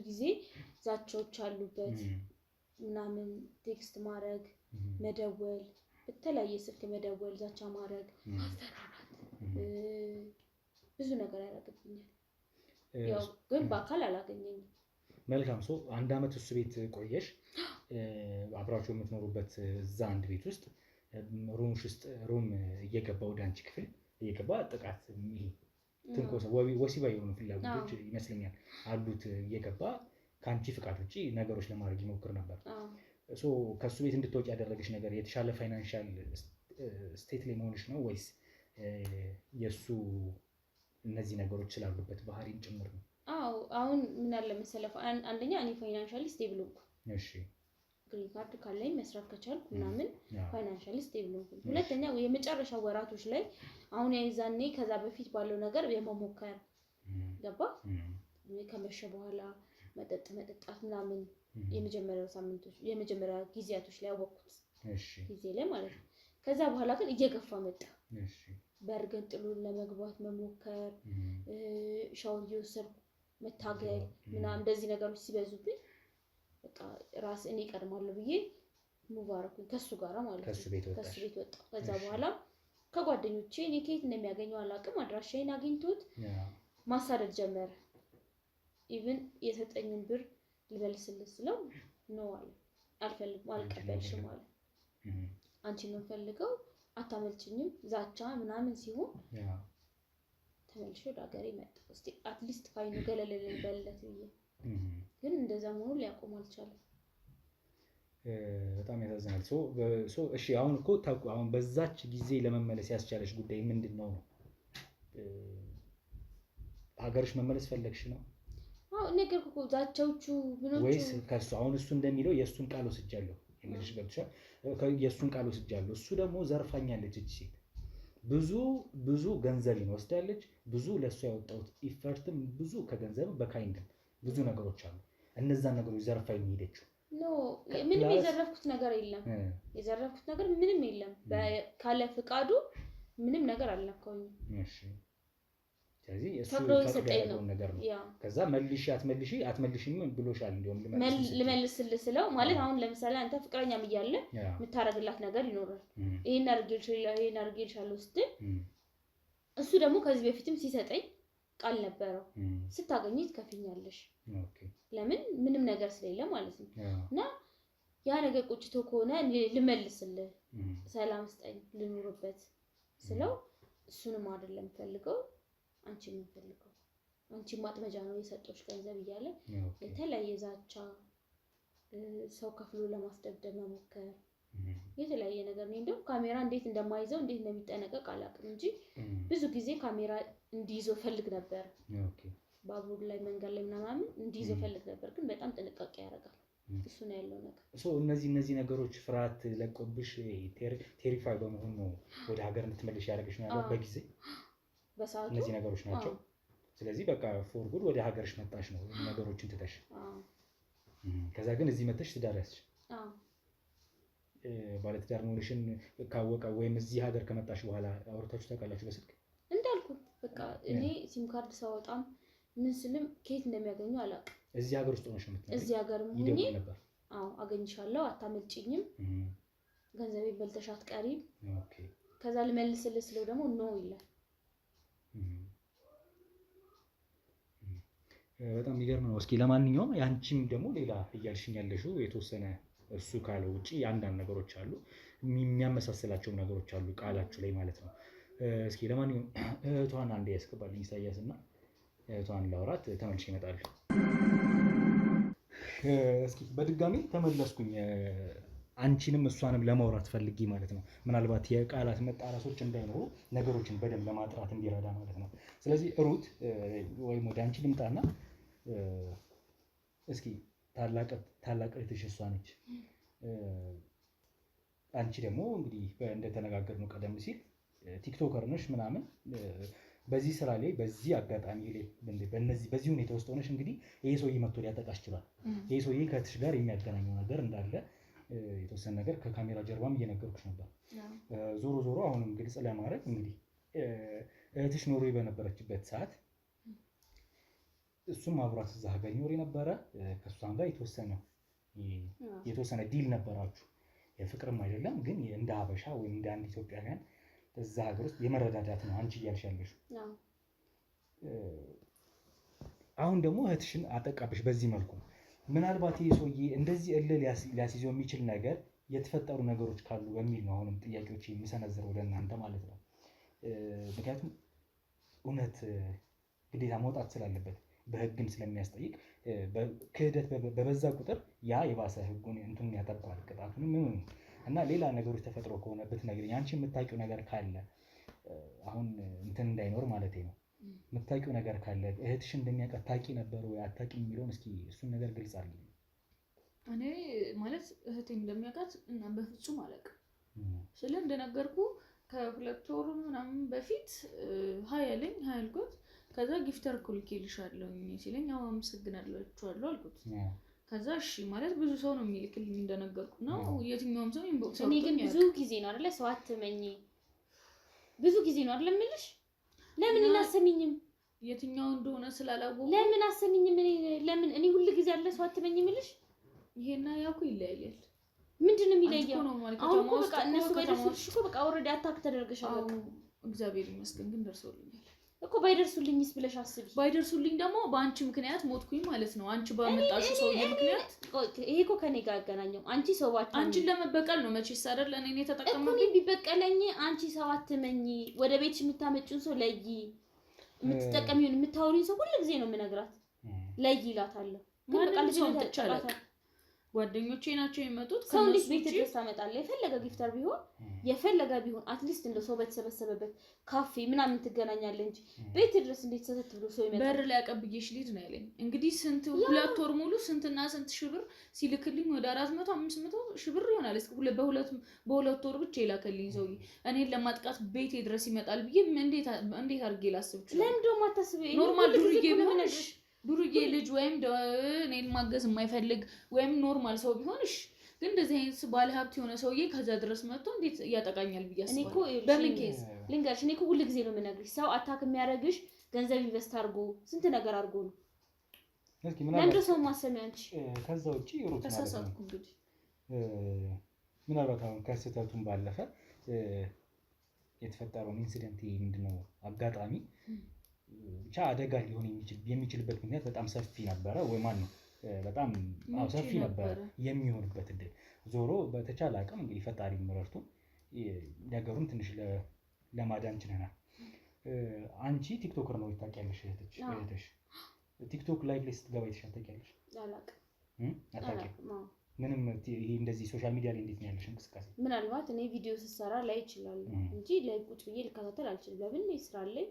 ጊዜ ዛቻዎች አሉበት ምናምን፣ ቴክስት ማድረግ፣ መደወል፣ በተለያየ ስልክ መደወል፣ ዛቻ ማድረግ፣ ማስፈራራት፣ ብዙ ነገር ያደርግብኛል። ያው ግን በአካል አላገኘኝም። መልካም ሰው አንድ አመት እሱ ቤት ቆየሽ። አብራችሁ የምትኖሩበት እዛ አንድ ቤት ውስጥ ሩምሽ ውስጥ ሩም እየገባ ወደ አንቺ ክፍል እየገባ ጥቃት ይሄ ትንኮሳ ወሲባዊ የሆኑ ፍላጎቶች ይመስለኛል አሉት እየገባ ከአንቺ ፍቃድ ውጭ ነገሮች ለማድረግ ይሞክር ነበር። ከእሱ ቤት እንድትወጪ ያደረገሽ ነገር የተሻለ ፋይናንሻል ስቴት ላይ መሆንሽ ነው ወይስ የእሱ እነዚህ ነገሮች ስላሉበት ባህሪም ጭምር ነው? አሁን ምን አለ መሰለህ፣ አንደኛ እኔ ፋይናንሻሊ ስቴብል ሆንኩ። እሺ ግሪን ካርድ ካለኝ መስራት ከቻልኩ ምናምን ፋይናንሻሊ ስቴብል ሆንኩ። ሁለተኛ የመጨረሻ ወራቶች ላይ አሁን የዛኔ ከዛ በፊት ባለው ነገር የመሞከር ገባ ከመሸ በኋላ መጠጥ መጠጣት ምናምን የመጀመሪያው ሳምንቶች የመጀመሪያ ጊዜያቶች ላይ ያወቅኩት ጊዜ ላይ ማለት ነው። ከዛ በኋላ ግን እየገፋ መጣ። በርገን ጥሎ ለመግባት መሞከር፣ ሻወር እየወሰድኩ መታገል ምናምን እንደዚህ ነገሮች ሲበዙብኝ በቃ ራስ እኔ እቀድማለሁ ብዬ ሙቭ አደረኩኝ ከሱ ጋር ማለት ነው። ከሱ ቤት ወጣሁ። ከዛ በኋላ ከጓደኞቼ እኔ ከየት እንደሚያገኘው አላውቅም፣ አድራሻዬን አግኝቶት ማሳደድ ጀመረ። ኢቭን የሰጠኝን ብር ልመልስልህ ስለው ነው አለ። አልፈልግም፣ አልቀበልሽም አለ። አንቺን ነው ፈልገው አታመልጭኝም፣ ዛቻ ምናምን ሲሆን ተመልሼ ወደ ሀገሬ መጣሁ። እስቲ አትሊስት ካይኑ ገለል ልበልለት ብዬ ግን እንደዛ መሆኑን ሊያቆም አልቻለም። በጣም ያሳዝናል። እሺ አሁን እኮ አሁን በዛች ጊዜ ለመመለስ ያስቻለሽ ጉዳይ ምንድን ነው? ሀገርሽ መመለስ ፈለግሽ ነው? ነገር እኮ ዛቻዎቹ ምኖቹ ወይስ ከሱ አሁን እሱ እንደሚለው የእሱን ቃል ወስጃለሁ የሚልሽ ገብቶሻል? የእሱን ቃል ወስጃለሁ። እሱ ደግሞ ዘርፋኛለች እቺ ሴት፣ ብዙ ገንዘብን ወስዳለች። ብዙ ለእሱ ያወጣሁት ኢፈርትም ብዙ ከገንዘብ በካይንድም ብዙ ነገሮች አሉ። እነዛን ነገሮች ዘርፋ የሚሄደችው ምንም የዘረፍኩት ነገር የለም። የዘረፍኩት ነገር ምንም የለም። ካለ ፍቃዱ ምንም ነገር አልነካውኝም። እሺ ስለዚህ እሱ ፈቅዶ ነገር ነው። ከዛ መልሺ አትመልሺም ብሎሻል። እንዲሁም ልመልስልህ ስለው ማለት አሁን ለምሳሌ አንተ ፍቅረኛም እያለ የምታረግላት ነገር ይኖራል። ይሄን አድርጌልሻለሁ ስትል እሱ ደግሞ ከዚህ በፊትም ሲሰጠኝ ቃል ነበረው ስታገኚ ትከፍኛለሽ። ለምን ምንም ነገር ስለሌለ ማለት ነው። እና ያ ነገር ቁጭቶ ከሆነ ልመልስልህ፣ ሰላም ስጠኝ፣ ልኑርበት ስለው እሱንም አይደለም ፈልገው አንቺን ነው ፈልገው፣ አንቺ ማጥመጃ ነው የሰጠሽ ገንዘብ እያለ የተለያየ ዛቻ፣ ሰው ከፍሎ ለማስደብደብ መሞከር፣ የተለያየ ነገር ነው። እንደውም ካሜራ እንዴት እንደማይዘው እንዴት እንደሚጠነቀቅ አላውቅም እንጂ ብዙ ጊዜ ካሜራ እንዲይዘው ፈልግ ነበር። ባቡር ላይ መንገድ ላይ ምናምን እንዲይዘው ፈልግ ነበር፣ ግን በጣም ጥንቃቄ ያደርጋል። እሱ ነው ያለው ነገር። እነዚህ ነገሮች ፍርሃት ለቆብሽ ቴሪፋይ በመሆን ነው ወደ ሀገር እንድትመለሽ ያደረገሽ ነው ያለው በጊዜ በሰዓቱ እነዚህ ነገሮች ናቸው። ስለዚህ በቃ ፎር ጉድ ወደ ሀገርሽ መጣሽ ነው ነገሮችን ትተሽ። ከዛ ግን እዚህ መጥተሽ ትዳር ያዝሽ። ባለትዳር መሆንሽን ካወቀ ወይም እዚህ ሀገር ከመጣሽ በኋላ አውርታችሁ ታውቃላችሁ በስልክ? እንዳልኩ በቃ እኔ ሲም ካርድ ሳወጣም ምን ስልም ከየት እንደሚያገኙ አላውቅም። እዚህ ሀገር ውስጥ ሆነሽ ነው የምትነግሪኝ? እዚህ ሀገር ሆኜ አዎ አገኝሻለሁ፣ አታመልጭኝም፣ ገንዘቤ በልተሽ አትቀሪም። ኦኬ ከዛ ልመልስልህ ስለው ደግሞ ኖ ይላል። በጣም የሚገርም ነው። እስኪ ለማንኛውም ያንቺም ደግሞ ሌላ እያልሽኝ ያለሽው የተወሰነ እሱ ካለው ውጪ አንዳንድ ነገሮች አሉ፣ የሚያመሳስላቸውም ነገሮች አሉ ቃላችሁ ላይ ማለት ነው። እስኪ ለማንኛውም እህቷን አንዴ ያስገባልኝ ኢሳያስ እና እህቷን ላውራት ተመልሼ እመጣለሁ። እስኪ በድጋሚ ተመለስኩኝ። አንቺንም እሷንም ለማውራት ፈልጌ ማለት ነው። ምናልባት የቃላት መጣራሶች እንዳይኖሩ ነገሮችን በደንብ ለማጥራት እንዲረዳ ማለት ነው። ስለዚህ ሩት ወይም ወደ አንቺ ልምጣና እስኪ ታላቅ እህትሽ እሷ ነች። አንቺ ደግሞ እንግዲህ እንደተነጋገርነው ቀደም ሲል ቲክቶከር ነሽ ምናምን። በዚህ ስራ ላይ በዚህ አጋጣሚ ላይ በዚህ ሁኔታ ውስጥ ሆነሽ እንግዲህ ይሄ ሰውዬ መጥቶ ሊያጠቃሽ ይችላል። ይሄ ሰውዬ ከእህትሽ ጋር የሚያገናኘው ነገር እንዳለ የተወሰነ ነገር ከካሜራ ጀርባም እየነገርኩሽ ነበር። ዞሮ ዞሮ አሁንም ግልጽ ለማድረግ እንግዲህ እህትሽ ኖርዌይ በነበረችበት ሰዓት እሱም አብሯት እዛ ሀገር ይኖር የነበረ ከእሷም ጋር የተወሰነ ዲል ነበራችሁ። የፍቅርም አይደለም ግን እንደ ሀበሻ ወይም እንደ አንድ ኢትዮጵያውያን እዛ ሀገር ውስጥ የመረዳዳት ነው አንቺ እያልሽ ያለሽው። አሁን ደግሞ እህትሽን አጠቃብሽ በዚህ መልኩ ነው። ምናልባት ይህ ሰውዬ እንደዚህ እልህ ሊያስይዘው የሚችል ነገር የተፈጠሩ ነገሮች ካሉ በሚል ነው አሁንም ጥያቄዎች የሚሰነዝረው ወደ እናንተ ማለት ነው። ምክንያቱም እውነት ግዴታ መውጣት ስላለበት በህግም ስለሚያስጠይቅ ክህደት በበዛ ቁጥር ያ የባሰ ህጉን እንትን ያጠባል ቅጣቱንም ምን እና ሌላ ነገሮች ተፈጥሮ ከሆነ ብትነግሪኝ አንቺ የምታውቂው ነገር ካለ አሁን እንትን እንዳይኖር ማለት ነው። የምታውቂው ነገር ካለ እህትሽ እንደሚያውቃት ታውቂ ነበር ወይ አታውቂም የሚለውን እስኪ እሱን ነገር ግልጽ አድርጊ። እኔ ማለት እህቴ እንደሚያውቃት እና በፍጹም አላውቅም። ስለ እንደነገርኩ ከ2 ወር ምናምን በፊት ሀይ አልኩት። ከዛ ጊፍተር እኮ ልኬልሻለሁ ሲለኝ አዎ አመሰግናለሁ አልኩት። ከዛ እሺ ማለት ብዙ ሰው ነው የሚልክልኝ እንደነገርኩ ነው። የትኛውም ሰው ኢንቦክስ እኔ ግን ብዙ ጊዜ ነው አይደለ ሰው አትመኝ ብዙ ጊዜ ነው አይደለ የምልሽ። ለምን እናሰሚኝም? የትኛው እንደሆነ ስላላወቁ ለምን አሰሚኝም? ለምን እኔ ሁሉ ጊዜ ያለ ሰው አትመኝ የምልሽ? ይሄና ያውቁ ይለያያል። ምንድነው የሚለየው? አሁን እኮ በቃ እነሱ ባይደርሱልሽ እኮ በቃ ኦልሬዲ አታክ ተደርገሻል። በቃ እግዚአብሔር ይመስገን ግን ደርሶልኛል እኮ። ባይደርሱልኝስ ብለሽ አስቢ። ባይደርሱልኝ ደግሞ በአንቺ ምክንያት ሞትኩኝ ማለት ነው። አንቺ ባመጣሽው ሰውዬ ምክንያት ይሄ እኮ ከኔ ጋር አገናኘው። አንቺ ሰው ባትመኝ አንቺን ለመበቀል ነው መቼስ አይደል? እኔ ተጠቀመኝ እኮ ቢበቀለኝ አንቺ ሰው አትመኝ። ወደ ቤትሽ የምታመጪውን ሰው ለይ፣ የምትጠቀሚውን የምታወሪውን ሰው ሁሉ ጊዜ ነው የምነግራት። ለይ ይላታለሁ። ግን በቃ ልጅ ተጫላታ ጓደኞቼ ናቸው የመጡት። ሰው እንዴት ቤት ድረስ ታመጣለህ? የፈለገ ጊፍተር ቢሆን የፈለገ ቢሆን አትሊስት እንደ ሰው በተሰበሰበበት ካፌ ምናምን ትገናኛለህ እንጂ ቤት ድረስ እንዴት ሰተት ብሎ ሰው ይመጣል? በር ላይ አቀብዬሽ ልሂድ ነው ያለኝ። እንግዲህ ስንት 2 ወር ሙሉ ስንትና ስንት ሺህ ብር ሲልክልኝ ወደ 400 500 ሺህ ብር ይሆናል። እስኪ በሁለት ወር ብቻ ይላከልኝ ሰውዬ እኔን ለማጥቃት ቤቴ ድረስ ይመጣል ብዬ እንዴት አድርጌ ላስብ ይችላል? ለምን ደግሞ አታስበው? ኖርማል ዱርዬ ልጅ ወይም እኔን ማገዝ የማይፈልግ ወይም ኖርማል ሰው ቢሆንሽ ግን እንደዚህ አይነት ባለ ሀብት የሆነ ሰውዬ ከዛ ድረስ መጥቶ እንዴት ያጠቃኛል ብዬ አስባለሁ። በምን ኬዝ ልንገርሽ፣ እኔ እኮ ሁሉ ጊዜ ነው የምነግርሽ፣ ሰው አታክ የሚያደርግሽ ገንዘብ ኢንቨስት አድርጎ ስንት ነገር አድርጎ ነው። ለምንድን ሰው ማሰሚያ አንቺ? ከዛ ውጪ ሩት ተሳሳትኩ። እንግዲህ ምናልባት አሁን ከስህተቱን ባለፈ የተፈጠረውን ኢንሲደንት ምንድነው አጋጣሚ ብቻ አደጋ ሊሆን የሚችልበት ምክንያት በጣም ሰፊ ነበረ ወይ ማን ነው በጣም ሰፊ ነበረ የሚሆንበት እድል። ዞሮ በተቻለ አቅም እንግዲህ ፈጣሪ ምረርቱ ነገሩን ትንሽ ለማዳን ችለናል። አንቺ ቲክቶከር ነው ታውቂያለሽ? እህትሽ ቲክቶክ ላይቭ ላይ ስትገባ ይተሻል ታውቂያለሽ? አታውቂም? ምንም ይሄ እንደዚህ ሶሻል ሚዲያ ላይ እንዴት ነው ያለሽ እንቅስቃሴ? ምናልባት እኔ ቪዲዮ ስሰራ ላይ ይችላል እንጂ ላይ ቁጭ ብዬ ልከታተል አልችልም። ለምን ነው ስራ ላይ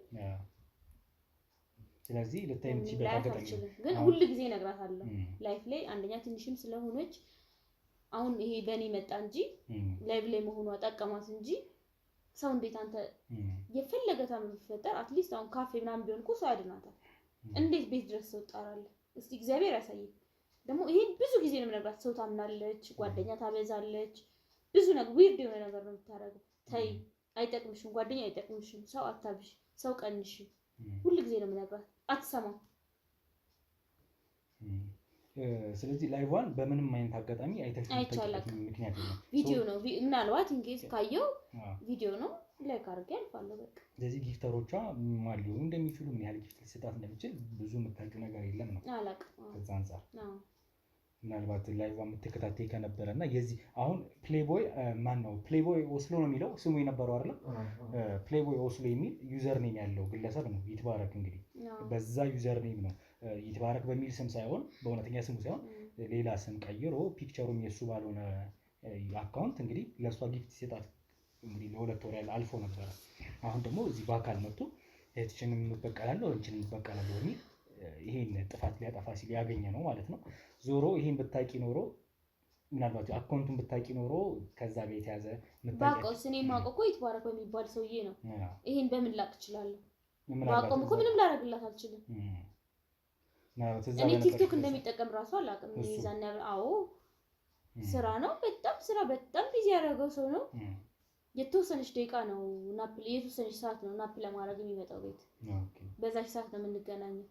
ስለዚህ ልታይ የምትችይበት አጋጣሚ ግን ሁሉ ጊዜ እነግራታለሁ። ላይፍ ላይ አንደኛ ትንሽም ስለሆነች አሁን ይሄ በእኔ መጣ እንጂ ላይቭ ላይ መሆኗ ጠቀማት እንጂ ሰው እንዴት አንተ የፈለገ ታምር ቢፈጠር አትሊስት አሁን ካፌ ምናምን ቢሆን እኮ ሰው ያድናታል። እንዴት ቤት ድረስ ሰው ጣራለህ? እስቲ እግዚአብሔር ያሳየኝ። ደግሞ ይሄ ብዙ ጊዜ ነው የምነግራት። ሰው ታምናለች፣ ጓደኛ ታበዛለች፣ ብዙ ነገር ዊርድ የሆነ ነገር ነው የምታደርገው። ተይ አይጠቅምሽም፣ ጓደኛ አይጠቅምሽም፣ ሰው አታብሽ፣ ሰው ቀንሽ ሁሉ ጊዜ ነው የምነግራት። አትሰማም። ስለዚህ ላይቫን በምንም አይነት አጋጣሚ አይተሽበት ምክንያት የለም። ቪዲዮ ነው ምናልባት እንግዲህ ካየው ቪዲዮ ነው ላይክ አድርጌ አልፋለሁ በቃ። ስለዚህ ጊፍተሮቿ ማን ሊሆኑ እንደሚችሉ ምን ያህል ጊፍት ሊሰጣት እንደሚችል ብዙ የምታውቂው ነገር የለም ነው አላውቅም። ከዛ አንፃር ምናልባት ላይቫ የምትከታተይ ከነበረ እና የዚህ አሁን ፕሌይቦይ ማን ነው ፕሌይቦይ ኦስሎ ነው የሚለው ስሙ የነበረው አይደለም። ፕሌይቦይ ኦስሎ የሚል ዩዘር ኔም ያለው ግለሰብ ነው ይትባረክ። እንግዲህ በዛ ዩዘር ኔም ነው ይትባረክ በሚል ስም ሳይሆን በእውነተኛ ስሙ ሳይሆን ሌላ ስም ቀይሮ ፒክቸሩም የሱ ባልሆነ አካውንት እንግዲህ ለእሷ ጊፍት ሲሰጣት እንግዲህ ለሁለት ወር ያህል አልፎ ነበረ። አሁን ደግሞ እዚህ በአካል መጥቶ እህትሽንም እበቀላለሁ አንቺንም እበቀላለሁ የሚል ይሄን ጥፋት ሊያጠፋ ሲል ያገኘ ነው ማለት ነው። ዞሮ ይሄን ብታቂ ኖሮ ምናልባት አካውንቱን ብታቂ ኖሮ ከዛ ቤት ያዘ ባቆስ እኔ ማቆቆ ይትባረክ በሚባል ሰውዬ ነው። ይሄን በምን ላቅ እችላለሁ? ባቆም እኮ ምንም ላደርግላት አልችልም። እኔ ቲክቶክ እንደሚጠቀም ራሱ አላውቅም። ይዛና አዎ ስራ ነው በጣም ስራ በጣም ቢዚ ያደረገው ሰው ነው። የተወሰነች ደቂቃ ነው ናፕል የተወሰነች ሰዓት ነው ናፕል ለማድረግ የሚመጣው ቤት። በዛች ሰዓት ነው የምንገናኘው።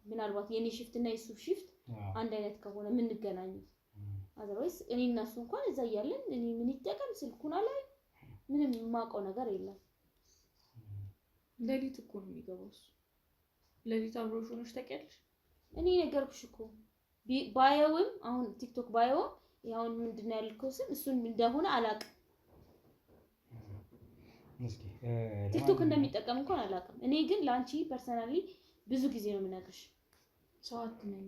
ምናልባት የኔ ሽፍት እና የሱ ሽፍት አንድ አይነት ከሆነ የምንገናኘው አዘርዋይስ እኔ እና እሱ እንኳን እዛ እያለን እኔ ምን ይጠቀም ስልኩን ላይ ምንም የማውቀው ነገር የለም። ሌሊት እኮ ነው የሚገባው እሱ። ሌሊት አብሮሽ ሆነሽ ታውቂያለሽ? እኔ ነገርኩሽ እኮ ባየውም አሁን ቲክቶክ ባየውም ያውን ምንድነው ያልከው ስም እሱን እንደሆነ አላውቅም። እስኪ ቲክቶክ እንደሚጠቀም እንኳን አላውቅም። እኔ ግን ላንቺ ፐርሰናሊ ብዙ ጊዜ ነው የምነግርሽ። ሰው አትመኝ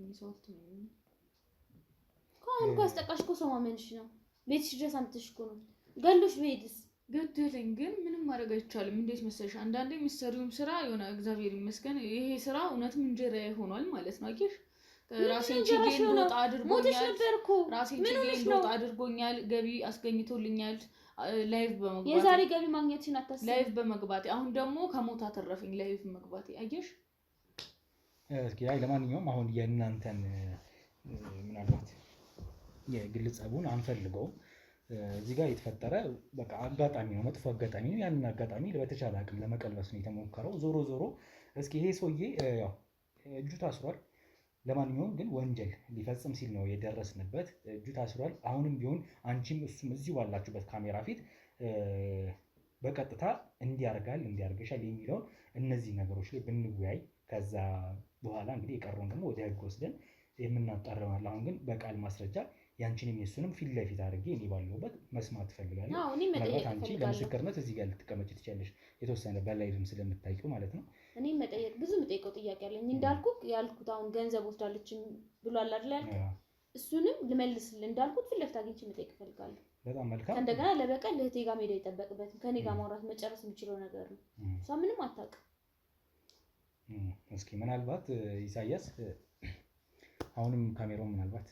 ካሁን ካስጠቃሽ እኮ ሰው ማመንሽ ነው። ቤትሽ ድረስ አምጥተሽ እኮ ነው ገሎሽ ቤትስ ገደለኝ። ግን ምንም ማድረግ አይቻልም። እንዴት መሰለሽ አንዳንዴ የሚሰሪውም ስራ የሆነ እግዚአብሔር ይመስገን ይሄ ስራ እውነትም እንጀራ ይሆናል ማለት ነው። አየሽ ራሴን ችዬ እንድወጣ አድርጎኛል። ራሴን ችዬ እንድወጣ አድርጎኛል። ገቢ አስገኝቶልኛል። ላይቭ በመግባት የዛሬ ገቢ ማግኘትሽን አታስቢ። ላይቭ በመግባት አሁን ደግሞ ከሞት አተረፈኝ ላይቭ መግባት። አየሽ እስኪ ለማንኛውም አሁን የእናንተን ምናልባት የግል ጸቡን አንፈልገውም። እዚህ ጋር የተፈጠረ በቃ አጋጣሚ ነው፣ መጥፎ አጋጣሚ ነው። ያንን አጋጣሚ በተቻለ አቅም ለመቀልበስ ነው የተሞከረው። ዞሮ ዞሮ እስኪ ይሄ ሰውዬ ያው እጁ ታስሯል። ለማንኛውም ግን ወንጀል ሊፈጽም ሲል ነው የደረስንበት። እጁ ታስሯል። አሁንም ቢሆን አንቺም እሱም እዚሁ ባላችሁበት ካሜራ ፊት በቀጥታ እንዲያርጋል እንዲያርገሻል የሚለውን እነዚህ ነገሮች ላይ ብንወያይ ከዛ በኋላ እንግዲህ የቀረውን ደግሞ ወደ ህግ ወስደን የምናጣረዋል። አሁን ግን በቃል ማስረጃ ያንቺንም የሱንም ፊት ለፊት አድርጌ እኔ ባለሁበት መስማት ትፈልጋለሁ። ማለት አንቺ ለምስክርነት እዚህ ጋር ልትቀመጪ ትችያለሽ፣ የተወሰነ በላይም ስለምታውቂው ማለት ነው። እኔ መጠየቅ ብዙ የምጠይቀው ጥያቄ አለኝ እንዳልኩት ያልኩት አሁን ገንዘብ ወስዳለች ብሏል አይደል ያልኩት፣ እሱንም ልመልስልህ እንዳልኩት ፊት ለፊት አግኝቼ መጠየቅ እፈልጋለሁ። በጣም መልካም። እንደገና ለበቀል ለእህቴ ጋር መሄድ አይጠበቅበትም። ከኔ ጋር ማውራት መጨረስ የሚችለው ነገር ነው። እሷ ምንም አታውቅም። እስኪ ምናልባት ኢሳያስ አሁንም ካሜራውን ምናልባት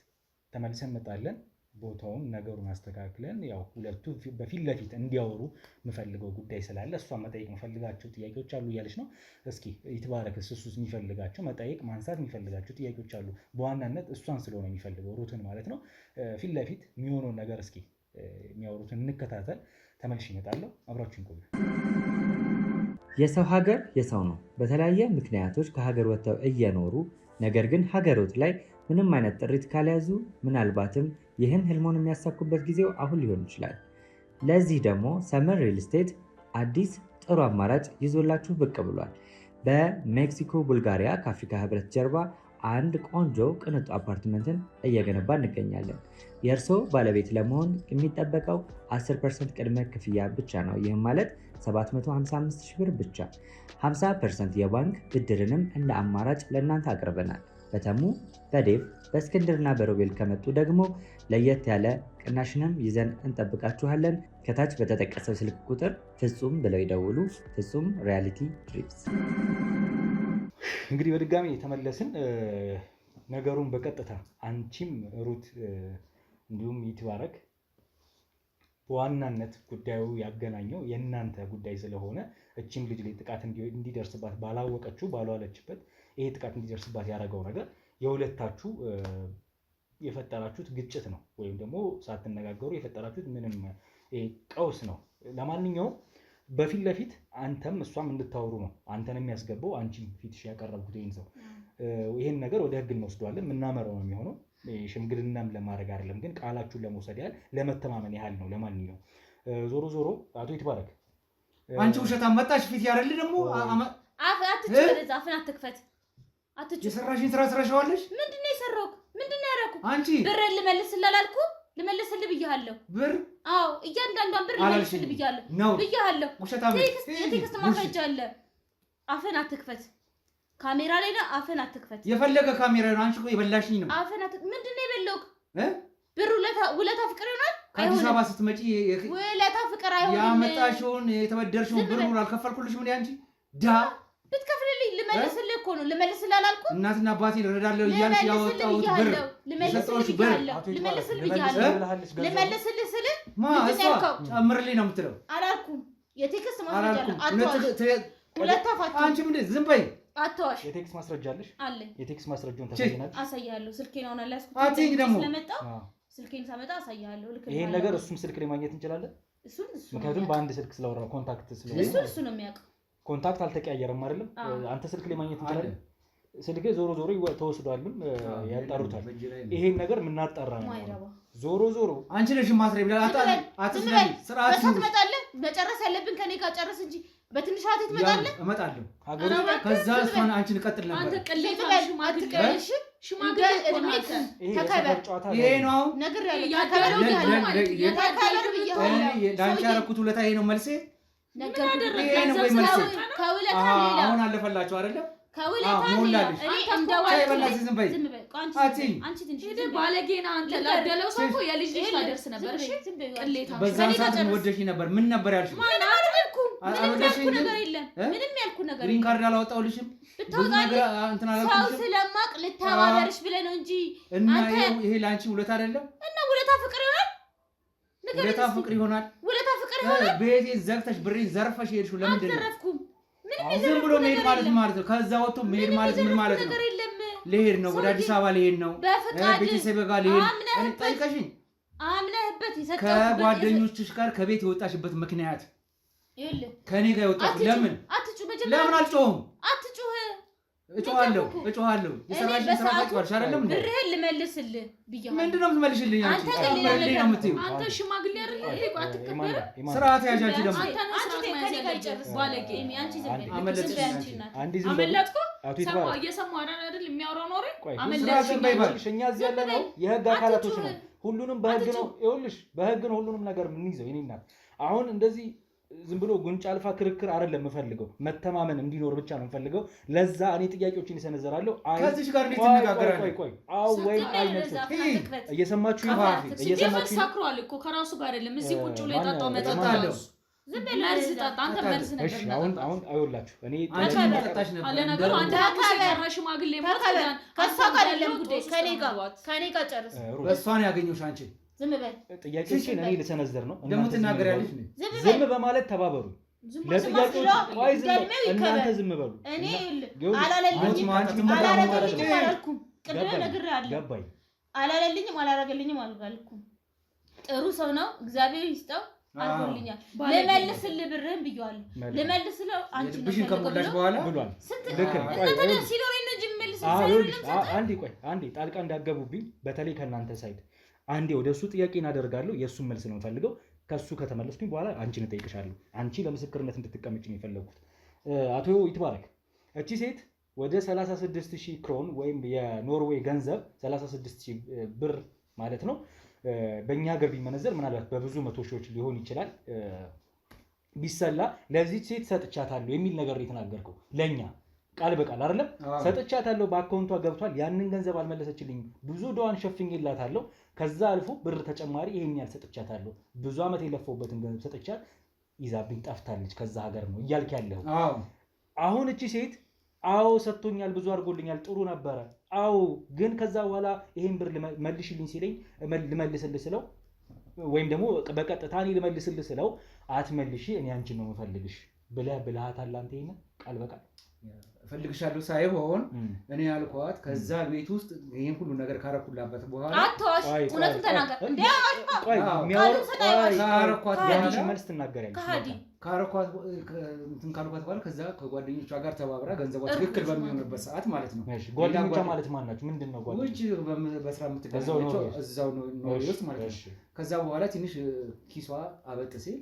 ተመልሰን እንመጣለን። ቦታውን ነገሩን አስተካክለን ያው ሁለቱ በፊት ለፊት እንዲያወሩ የምፈልገው ጉዳይ ስላለ እሷን መጠየቅ የምፈልጋቸው ጥያቄዎች አሉ እያለች ነው። እስኪ ይትባረክ እሱስ የሚፈልጋቸው መጠየቅ ማንሳት የሚፈልጋቸው ጥያቄዎች አሉ። በዋናነት እሷን ስለሆነ የሚፈልገው ሩትን ማለት ነው። ፊት ለፊት የሚሆነውን ነገር እስኪ የሚያወሩትን እንከታተል። ተመልሼ እመጣለሁ። አብራችሁን ቆዩ። የሰው ሀገር የሰው ነው። በተለያየ ምክንያቶች ከሀገር ወጥተው እየኖሩ ነገር ግን ሀገሮት ላይ ምንም አይነት ጥሪት ካልያዙ ምናልባትም ይህን ህልሞን የሚያሳኩበት ጊዜው አሁን ሊሆን ይችላል። ለዚህ ደግሞ ሰመር ሪል ስቴት አዲስ ጥሩ አማራጭ ይዞላችሁ ብቅ ብሏል። በሜክሲኮ ቡልጋሪያ ከአፍሪካ ህብረት ጀርባ አንድ ቆንጆ ቅንጡ አፓርትመንትን እየገነባ እንገኛለን። የእርስዎ ባለቤት ለመሆን የሚጠበቀው 10% ቅድመ ክፍያ ብቻ ነው። ይህም ማለት 755 ሺህ ብር ብቻ። 50% የባንክ ብድርንም እንደ አማራጭ ለእናንተ አቅርበናል። በተሙ በዴቭ በእስክንድርና በሮቤል ከመጡ ደግሞ ለየት ያለ ቅናሽንም ይዘን እንጠብቃችኋለን። ከታች በተጠቀሰው ስልክ ቁጥር ፍጹም ብለው ይደውሉ። ፍጹም ሪያሊቲ ድሪምስ። እንግዲህ በድጋሚ የተመለስን ነገሩን በቀጥታ አንቺም ሩት እንዲሁም ይትባረክ በዋናነት ጉዳዩ ያገናኘው የእናንተ ጉዳይ ስለሆነ እቺም ልጅ ላይ ጥቃት እንዲደርስባት ባላወቀችው ባልዋለችበት ይሄ ጥቃት እንዲደርስባት ያደረገው ነገር የሁለታችሁ የፈጠራችሁት ግጭት ነው፣ ወይም ደግሞ ሳትነጋገሩ የፈጠራችሁት ምንም ቀውስ ነው። ለማንኛውም በፊት ለፊት አንተም እሷም እንድታወሩ ነው አንተን የሚያስገባው። አንቺም ፊትሽ ያቀረብኩት ይሄን ሰው ይሄን ነገር ወደ ህግ እንወስደዋለን፣ የምናመራው ነው የሚሆነው። ሽምግልናም ለማድረግ አይደለም፣ ግን ቃላችሁን ለመውሰድ ያህል ለመተማመን ያህል ነው። ለማንኛውም ዞሮ ዞሮ አቶ ይትባረክ አንቺ ውሸታም መጣሽ ፊት ያረል ደግሞ አትችል አፍን አትክፈት። የሰራሽን ስራ ስራሽዋለሽ። ምንድነው የሰራው? ምንድነው ያደረኩ? አንቺ ብር ልመልስልህ ልመልስልህ ብያለሁ። ብር? አዎ እያንዳንዷን ብር ልመልስልህ ብያለሁ። ውሸታም የቴክስት ማስረጃ አለ። አፍን አትክፈት። ካሜራ ላይ ነው። አፍን አትክፈት። የፈለገ ካሜራ ነው። አንቺ እኮ የበላሽኝ ነው። አፍን ምንድነው የበላውክ? ብር ውለታ ፍቅር ይሆናል። ከአዲስ አበባ ስትመጪ ውለታ ፍቅር አይሆንም። ያመጣሽውን የተበደርሽውን ብሩን አልከፈልኩልሽም እንዴ? አንቺ ብትከፍልልኝ ልመልስልህ እኮ ነው። ልመልስልህ አላልኩም? እናትና አባቴን እረዳለሁ እያልሽ ያወጣሁት ብር ልመልስልህ ስልህ እሷ ጨምርልኝ ነው የምትለው። አላልኩም። የቴክስት ማስረጃ አንቺ ምንድን ዝም በይ። አትዋሽ። የቴክስት ማስረጃ አለሽ? አለኝ። የቴክስት ማስረጃውን ታሳይናለሽ? አሳያለሁ። ስልኬን አሁን አላስኩት። አትይኝ ደግሞ ስለመጣ ስልኬን ሳመጣ አሳያለሁ። ይሄን ነገር እሱም ስልክ ላይ ማግኘት እንችላለን። ምክንያቱም በአንድ ስልክ ስለወራ ኮንታክት ስለሆነ እሱ ነው የሚያውቀው። ኮንታክት አልተቀያየረም አይደለም? አንተ ስልክ ላይ ማግኘት እንችላለን። ስልክ ዞሮ ዞሮ ተወስዷልም ያጣሩታል። ይሄን ነገር የምናጣራ ነው። ዞሮ አንቺ ነሽ ማስረብ ብላ አትስለኝ። ስርዓት ትመጣለህ። መጨረስ ያለብን ከኔ ጋር ጨርስ እንጂ በትንሽ ሰዓት ትመጣለህ። እመጣለሁ። ከዛ እሷን አንቺን ቀጥል ነበር። አንተ ቅሌት አትቀልሽ። ሽማግሌ እድሜክ ተከበር። ይሄ ነው ነገር ያለው ተከበር ብያለሁ። ዳንቻ ያረኩት ውለታ ይሄ ነው መልሴ። ነገር ከውለታ ሌላ አሁን አለፈላችሁ አይደለም? ከውለታ ሌላ እኔ እንደዋልኩ ዝም በይ። አንቺ ትንሽ ባለጌና አንተ ላደለው ሰው እኮ የልጅ ልጅ ታደርስ ነበር። እሺ ቅሌታ በዛን ሰዓት ወደሽ ነበር። ምን ነበር ያልሽው? ምንም ያልኩ ነገር የለም። ምንም ያልኩ ነገር ግሪን ካርድ አላወጣሁልሽም። ሰው ስለማቅ ልተባበርሽ ብለህ ነው እንጂ እና ይሄ ለአንቺ ውለታ አይደለም። እና ውለታ ፍቅር ይሆናል። ውለታ ፍቅር ይሆናል። ውለታ ፍቅር ይሆናል። ቤቴን ዘግተሽ ብሬን ዘርፈሽ ሄድሽው ለምንድን ነው? አልዘረፍኩም። ዝም ብሎ መሄድ ማለት ነው። ከዛ ወጥቶ መሄድ ማለት ምን ማለት ነው? ልሄድ ነው፣ ወደ አዲስ አበባ ልሄድ ነው፣ ቤተሰብ ጋር ልሄድ ነው። ጠይቀሽኝ አምነህበት የሰጠው ከጓደኞችሽ ጋር ከቤት የወጣሽበት ምክንያት ይኸውልህ፣ ከኔ ጋር የወጣሽ ለምን? ለምን አልጮህም? አትጩህ። እጮሃለሁ። የሰራሽን ስራ ታውቂዋለሽ አይደለም እንዴ? ብርህን ልመልስልህ ብያለሁ። ምንድን ነው የምትመልሽልኝ? አንቺ አትመልሽልኝ ነው የምትይው። አንተ ሽማግሌ አይደል? አትከበርም። ስርዓት ያዥ። አንቺ ደግሞ ከኔ ጋር ይጨርስ ባለጌ። አንቺ ዝም በይ። እየሰማሁ አይደል የሚያወራው ኖሬ አመለጥሽ። እኛ እዚህ ያለ ነው የህግ አካላቶች ነው። ሁሉንም በህግ ነው። ይኸውልሽ በህግ ነው ሁሉንም ነገር የምንይዘው። የእኔ እናት አሁን እንደዚህ ዝም ብሎ ጉንጭ አልፋ ክርክር አይደለም የምፈልገው፣ መተማመን እንዲኖር ብቻ ነው የምፈልገው። ለዛ እኔ ጥያቄዎችን እሰነዘራለሁ። ከዚህ ጋር እንዴት እንነጋገራለን? ቆይ ወይ አይነሱት። እየሰማችሁ ሰክሯል እኮ ከራሱ ጋር አይደለም። እዚህ ቁጭ ብሎ የጠጣው መጠጥ አለው። ዝም ብለህ መርዝ ጠጣ። አንተ መርዝ ነበር። እሺ አሁን አይወላችሁ እኔ ተጣጣሽ ነበር አለ ነገሩ። አንተ ካገረ ሽማግሌ ሞታን ከሷ ጋር አይደለም ጉዳይ። ከኔ ጋር ጨርስ። በሷን ያገኘሁሽ አንቺ ዝም በል። ጥያቄዎችን እኔ ልሰነዝር ነው። ደግሞ ትናገሪያለሽ። ዝም በማለት ተባበሩ። ለጥያቄዎች ቆይ እናንተ ዝም በሉ። እኔ አላለልኝም አላረገልኝም። ቅድም ነግሬሃለሁ። ገባኝ። አላረገልኝም አልጋልኩም። ጥሩ ሰው ነው፣ እግዚአብሔር ይስጠው። አልጎልኛል። ልመልስልህ ብርህን ብየዋለሁ። ልመልስልህ አንቺ ነው ብሽን ከሞላሽ በኋላ ብሏል። ልክ ነው። እናንተ ሲኖረኝ ነው እንጂ መልስልህ። አንዴ ጣልቃ እንዳገቡብኝ በተለይ ከእናንተ ሳይድ አንዴ ወደ እሱ ጥያቄ እናደርጋለሁ። የእሱን መልስ ነው የምፈልገው። ከእሱ ከተመለስኩኝ በኋላ አንቺን እጠይቅሻለሁ። አንቺ ለምስክርነት እንድትቀመጭ ነው የፈለግኩት። አቶ ይትባረክ፣ እቺ ሴት ወደ 36,000 ክሮን ወይም የኖርዌይ ገንዘብ 36,000 ብር ማለት ነው በእኛ ሀገር ቢመነዘር ምናልባት በብዙ መቶ ሺዎች ሊሆን ይችላል ቢሰላ ለዚህ ሴት ሰጥቻታለሁ የሚል ነገር የተናገርከው ለኛ ቃል በቃል አይደለም? ሰጥቻታለሁ፣ በአካውንቷ ገብቷል፣ ያንን ገንዘብ አልመለሰችልኝም፣ ብዙ ዶዋን ሸፍኜላታለሁ፣ ከዛ አልፎ ብር ተጨማሪ ይሄን ያህል ሰጥቻታለሁ፣ ብዙ ዓመት የለፈውበትን ገንዘብ ሰጥቻት ይዛብኝ ጠፍታለች ከዛ ሀገር ነው እያልክ ያለው። አሁን እቺ ሴት አዎ ሰጥቶኛል፣ ብዙ አድርጎልኛል፣ ጥሩ ነበረ፣ አዎ ግን ከዛ በኋላ ይሄን ብር መልሽልኝ ሲለኝ ልመልስልህ ስለው ወይም ደግሞ በቀጥታ እኔ ልመልስልህ ስለው አትመልሺ፣ እኔ አንቺን ነው የምፈልግሽ ብለሃታል አንተ። ይሄን ቃል በቃል እፈልግሻለሁ ሳይሆን እኔ ያልኳት ከዛ ቤት ውስጥ ይሄን ሁሉ ነገር ካረኩላበት በኋላ አትዋሽ፣ እውነቱን ተናገር። እንዴ ቆይ ካረኳት በኋላ መልስ ትናገሪያለሽ። ካረኳት እንትን ካልኳት በኋላ ከዛ ከጓደኞቿ ጋር ተባብራ ገንዘቧ ትክክል በሚሆንበት ሰዓት ማለት ነው። እሺ ጓደኞቿ ማለት ማን ናቸው? ምንድነው ጓደኞቿ? ውጭ በስራ የምትገናኛቸው እዛው ነው ውስጥ ማለት ነው። ከዛ በኋላ ትንሽ ኪሷ አበጥ ሲል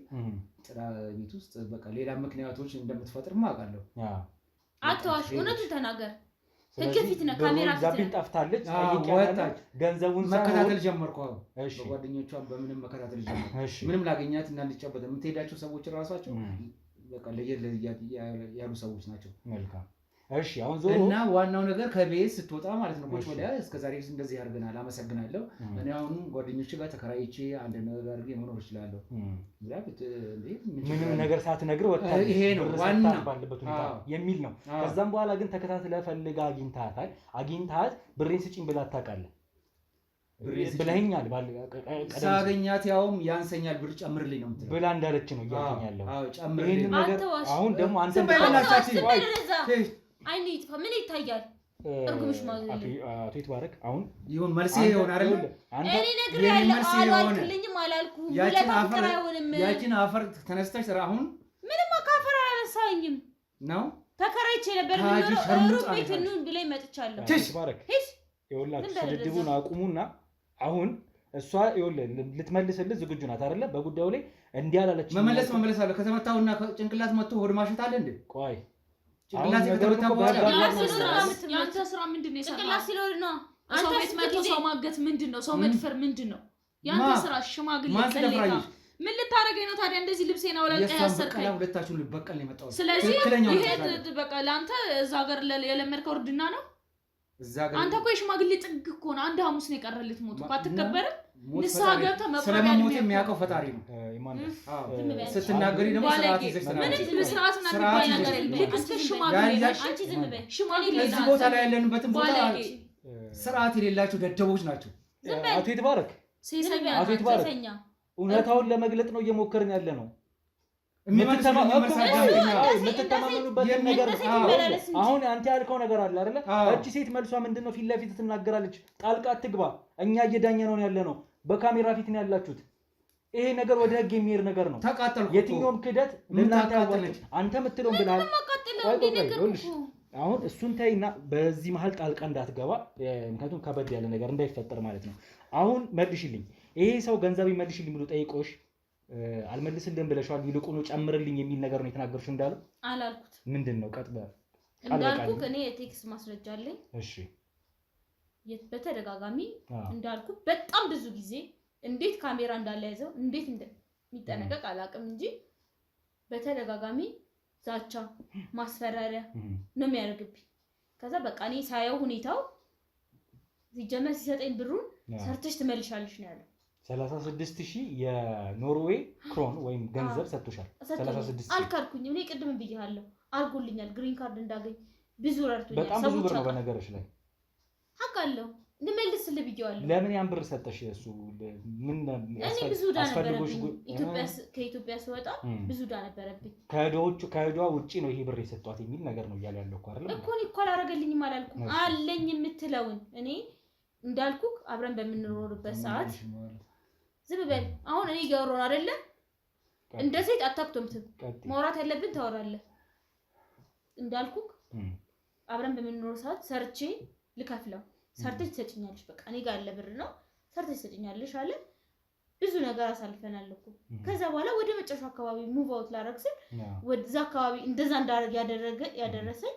ጥራ ቤት ውስጥ በቃ ሌላ ምክንያቶች እንደምትፈጥር ማውቃለሁ። አትዋሽ፣ እውነቱን ተናገር። ህግ ፊት ነው፣ ካሜራ ፊት ነው። ጠፍታለች፣ ወጣች። ገንዘቡን መከታተል ጀመርኩ። በጓደኞቿ በምንም መከታተል ጀመርኩ። ምንም ላገኛት እና እንድጨበጥ የምትሄዳቸው ሰዎች ራሳቸው በቃ ያሉ ሰዎች ናቸው። መልካም እሺ። አሁን ዞሮ እና ዋናው ነገር ከቤት ስትወጣ ማለት ነው ቁጭ ብለህ እስከዛሬ እንደዚህ አድርገናል፣ አመሰግናለሁ። እኔ አሁን ጓደኞቼ ጋር ተከራይቼ አንድ ነገር አድርጌ መኖር እችላለሁ። ምንም ነገር ሳትነግር ወጣ። ይሄ ነው ዋና ባለበት ሁኔታ የሚል ነው። ከዛም በኋላ ግን ተከታትለህ ፈልገህ አግኝተሃታል። አግኝተሃት ብሬን ስጪኝ ብላ ታውቃለህ ብለኸኛል። ሳገኛት ያውም ያንሰኛል ብር ጨምርልኝ ነው የምትለው ብላ እንዳለች ነው እያገኛለሁ። ጨምርልኝ ነገር አሁን ደግሞ አንተ አይኔ ይጥፋ። ምን ይታያል? እርጉምሽ ማለት አቶ ይትባረክ አሁን ይሁን መልስ ይሆን አይደል? እኔ ነግሬያለሁ። አላልክልኝም አላልኩም። ያቺን አፈር ተነስተሽ አሁን ምንም አካፈር አላነሳኝም ነው ተከራይቼ ነበር። ሩብ ቤት እንሁን ብለኝ መጥቻለሁ። ይትባረክ ይኸውላችሁ ስድድቡን አቁሙና አሁን እሷ ልትመልስልህ ዝግጁ ናት አይደለ? በጉዳዩ ላይ እንዲህ አላለች። መመለስ አለ። ከተመታውና ጭንቅላት መጥቶ ሆድ ማሸት አለ እንዴ? ቆይ ያንተ ስራ ምንድነው? ጭንቅላት ሲሎር ነው። አንተ ቤት መጥቶ ሰው ማገት ምንድነው? ሰው መድፈር ምንድነው? ያንተ ስራ ሽማግሌ ቀለታ ምን ልታረገኝ ነው ታዲያ? እንደዚህ ልብሴን አውላልቀህ ያሰርከኝ። ሁለታችሁን ልበቀል ነው የመጣው። ስለዚህ ይሄ በቃ ለአንተ እዛ ሀገር የለመድከው እርድና ነው። አንተ እኮ የሽማግሌ ጥግ እኮ ነው። አንድ ሐሙስ ነው የቀረልት ሞት እኮ አትከበርም። ንስሐ ገብተህ መባል ስለሞት የሚያውቀው ፈጣሪ ነው። ስትናገሪ ደግሞ ስርዓት ይዘሽ ምንም ስርዓት እና የሚባል ነገር የለም። አንተ ሽማግሌ ነሽ። አንቺ ዝም በይ። ሽማግሌ እዚህ ቦታ ላይ ያለንበትን ቦታ ስርዓት የሌላቸው ደደቦች ናቸው። አቶ ይትባረክ አቶ ይትባረክ እውነታውን ለመግለጥ ነው እየሞከርን ያለ ነው። የምትተማመኑበት ነገር አሁን አንተ ያልከው ነገር አለ አይደለ? እቺ ሴት መልሷ ምንድነው? ፊት ለፊት ትናገራለች። ጣልቃ አትግባ፣ እኛ እየዳኘ ነው ያለነው፣ በካሜራ ፊት ነው ያላችሁት። ይሄ ነገር ወደ ህግ የሚሄድ ነገር ነው። ተቃጠልኩ። የትኛውም ክደት ለእናንተ ያዋለች አንተ የምትለውን ብለሃል። አሁን እሱን ተይና በዚህ መሀል ጣልቃ እንዳትገባ፣ ምክንያቱም ከበድ ያለ ነገር እንዳይፈጠር ማለት ነው። አሁን መልሽልኝ፣ ይሄ ሰው ገንዘብ ይመልሽልኝ ብሎ ጠይቆሽ አልመልስልህም ብለሽዋል። ይልቁኑ ጨምርልኝ የሚል ነገር ነው የተናገርሽው። እንዳለው አላልኩት። ምንድነው ቀጥበ እንዳልኩት እኔ የቴክስት ማስረጃ አለኝ። እሺ በተደጋጋሚ እንዳልኩት በጣም ብዙ ጊዜ እንዴት ካሜራ እንዳለያዘው እንዴት እንደሚጠነቀቅ አላውቅም እንጂ በተደጋጋሚ ዛቻ፣ ማስፈራሪያ ነው የሚያደርግብኝ። ከዛ በቃ እኔ ሳየው ሁኔታው ሲጀመር ሲሰጠኝ ብሩን ሰርተሽ ትመልሻለሽ ነው ያለው። 36000 የኖርዌይ ክሮን ወይም ገንዘብ ሰጥቶሻል። 36000 አልካልኩኝም። እኔ ቅድም ብያለሁ፣ አርጎልኛል። ግሪን ካርድ እንዳገኝ ብዙ ረድቶኛል። በጣም ብዙ ብር ነው በነገርሽ ላይ አውቃለሁ። እንመልስልህ ብያለሁ። ለምን ያን ብር ሰጠሽ? እሱ ምን ብዙ ዕዳ ነበረብኝ። ከኢትዮጵያ ስወጣ ብዙ ዕዳ ነበረብኝ። ከዕዳዋ ውጪ ነው ይሄ ብር የሰጧት የሚል ነገር ነው እያለ ያለው እኮ አይደል? እኮ እኔ እኮ አላረገልኝም አላልኩም። አለኝ የምትለውን እኔ እንዳልኩ አብረን በምንኖርበት ሰዓት ዝም በል። አሁን እኔ ገሮን አይደለ እንደ ሴት አታክቶምትም። ማውራት ያለብን ታወራለህ። እንዳልኩ አብረን በምንኖር ሰዓት ሰርቼ ልከፍለው ሰርተሽ ትሰጪኛለሽ። በቃ እኔ ጋር ያለ ብር ነው ሰርተሽ ትሰጪኛለሽ አለ። ብዙ ነገር አሳልፈናል እኮ። ከዛ በኋላ ወደ መጨረሻ አካባቢ ሙቭ አውት ላደርግ ስል ወደዛ አካባቢ እንደዛ እንዳደረግ ያደረሰኝ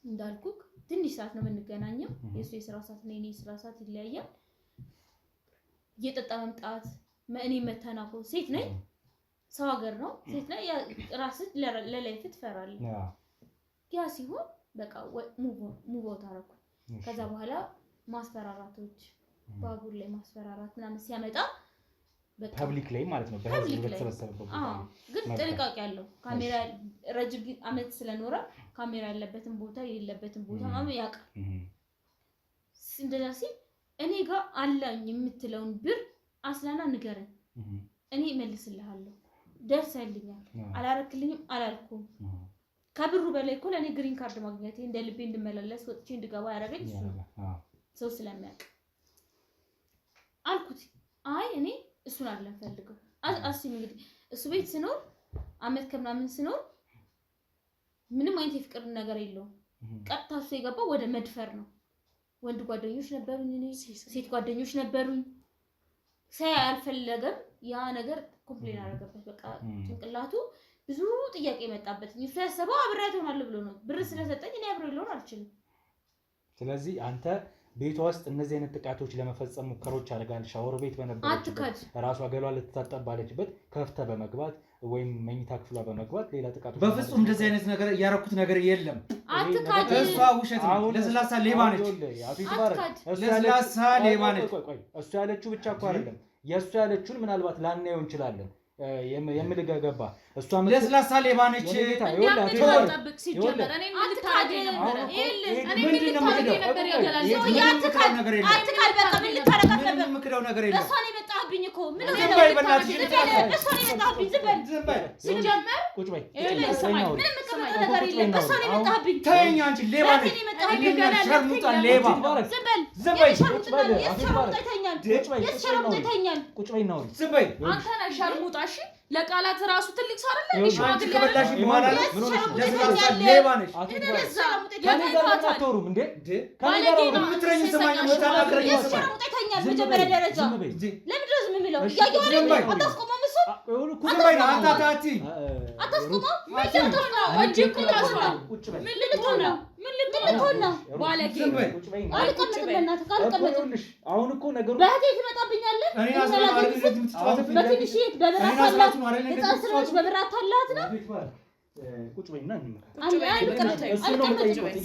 እንዳልኩ ትንሽ ሰዓት ነው የምንገናኘው። የሱ የስራ ሰዓት እና የኔ የስራ ሰዓት ይለያያል። እየጠጣ መምጣት እኔ መተናኮ ሴት ነኝ፣ ሰው ሀገር ነው ሴት ነኝ። ራስህ ለላይፍ ትፈራለህ። ያ ሲሆን በቃ ሙቭ አውት አደረኩ። ከዛ በኋላ ማስፈራራቶች፣ ባቡር ላይ ማስፈራራት ምናምን ሲያመጣ በቃ ፐብሊክ ላይ ማለት ነው በህዝብ በተሰበሰበበት ቦታ ግን ጥንቃቄ ያለው ካሜራ ረጅም ዓመት ስለኖረ ካሜራ ያለበትን ቦታ የሌለበትን ቦታ ማም ያውቃል። እንደዛ ሲል እኔ ጋር አላኝ የምትለውን ብር አስላና ንገረን፣ እኔ እመልስልሃለሁ። ደርሰልኛል፣ አላረክልኝም አላልኩም። ከብሩ በላይ እኮ ለኔ ግሪን ካርድ ማግኘት እንደ ልቤ እንድመላለስ ወጥቼ እንድገባ ያደረገኝ እሱ ነው ሰው ስለሚያውቅ አልኩት አይ እኔ እሱን አይደለም ፈልገው አስቢ እንግዲህ እሱ ቤት ስኖር አመት ከምናምን ስኖር ምንም አይነት የፍቅር ነገር የለውም ቀጥታ እሱ የገባው ወደ መድፈር ነው ወንድ ጓደኞች ነበሩኝ እኔ ሴት ጓደኞች ነበሩኝ ሳይ አልፈለገም ያ ነገር ኮምፕሌን አደረገበት በቃ ጭንቅላቱ ብዙ ጥያቄ መጣበት እሱ ያሰበው አብሬያት ሆናለሁ ብሎ ነው ብር ስለሰጠኝ እኔ አብሬ ልሆን አልችልም ስለዚህ አንተ ቤቷ ውስጥ እነዚህ አይነት ጥቃቶች ለመፈጸም ሙከሮች አድርጋል ሻወር ቤት በነበረችበት ራሷ ገሏ ልትታጠብ ባለችበት ከፍተ በመግባት ወይም መኝታ ክፍሏ በመግባት ሌላ ጥቃቶች በፍጹም እንደዚህ አይነት ነገር ያረኩት ነገር የለም አትካድ እሷ ውሸት ነው ለስላሳ ሌባ ነች ለስላሳ ሌባ ነች እሱ ያለችው ብቻ እኮ አይደለም የእሱ ያለችውን ምናልባት ላናየው እንችላለን የምልገገባ እሷ ለስላሳ ሌባ ነች ያጠብቅ ሲጀመር እኔ ምን ልታረገኝ ነበር እኔ ምን ልታረገኝ ነበር ያገላል አትካድ በቃ ምን ልታረጋት ነበር ምክደው ነገር የለም እሷ ነው የመጣብኝ እኮ ምን ነው ዝም በይ በእናትሽ እሷ ነው የመጣብኝ ዝም በይ ሲጀመር ቁጭ በይ ምንም መቀመጥ ነገር የለም እሷ ነው የመጣብኝ ተይኝ አንቺ ሌባ ነች ሸርሙጣ ሌባ ዝም በይ ቁጭ በይ ነው ዝም በይ አንተ ነህ ሸርሙጣ እሺ ለቃላት ራሱ ትልቅ ሰው አይደል እንዴ ሽማግሌ ከበላሽ በኋላ ለስላሳ ሌባ ነች እነዛ አትወሩም እንዴ ባለጌ ነው ምትረኝ ሰማኝ ወታናገረኝ ሰማኝ መጀመሪያ ደረጃ ለምን ድረስ ምን የሚለው ያያወረ አታስቆመም እሱ ዝም በይ ነው አታታቲ አታስቆመው ወጅኩ ታስሯል ምን ልትሆን ነው ባለጌ አልቀመጥም በእናትህ አልቀመጥም አሁን እኮ ነገሩ በህቴ ትመጣብኛለህ እኔ አስማማሪ ልጅ ምትጫወተው በትንሽ ህፃን ስለሆነች በብራት አላት ነው ቁጭ በይና እንመጣለን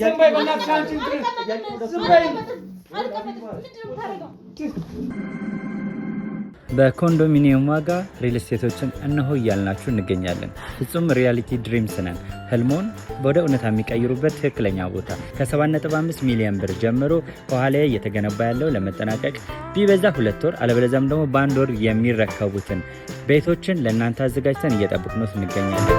ዝም በይ በእናትሽ አንቺ ዝም በይ በኮንዶሚኒየም ዋጋ ሪል ስቴቶችን እነሆ እያልናችሁ እንገኛለን። ፍጹም ሪያሊቲ ድሪምስ ነን። ህልሞን ወደ እውነታ የሚቀይሩበት ትክክለኛ ቦታ ከ7.5 ሚሊዮን ብር ጀምሮ ከኋላ እየተገነባ ያለው ለመጠናቀቅ ቢበዛ 2 ወር አለበለዚያም ደግሞ በአንድ ወር የሚረከቡትን ቤቶችን ለእናንተ አዘጋጅተን እየጠበቅነው እንገኛለን።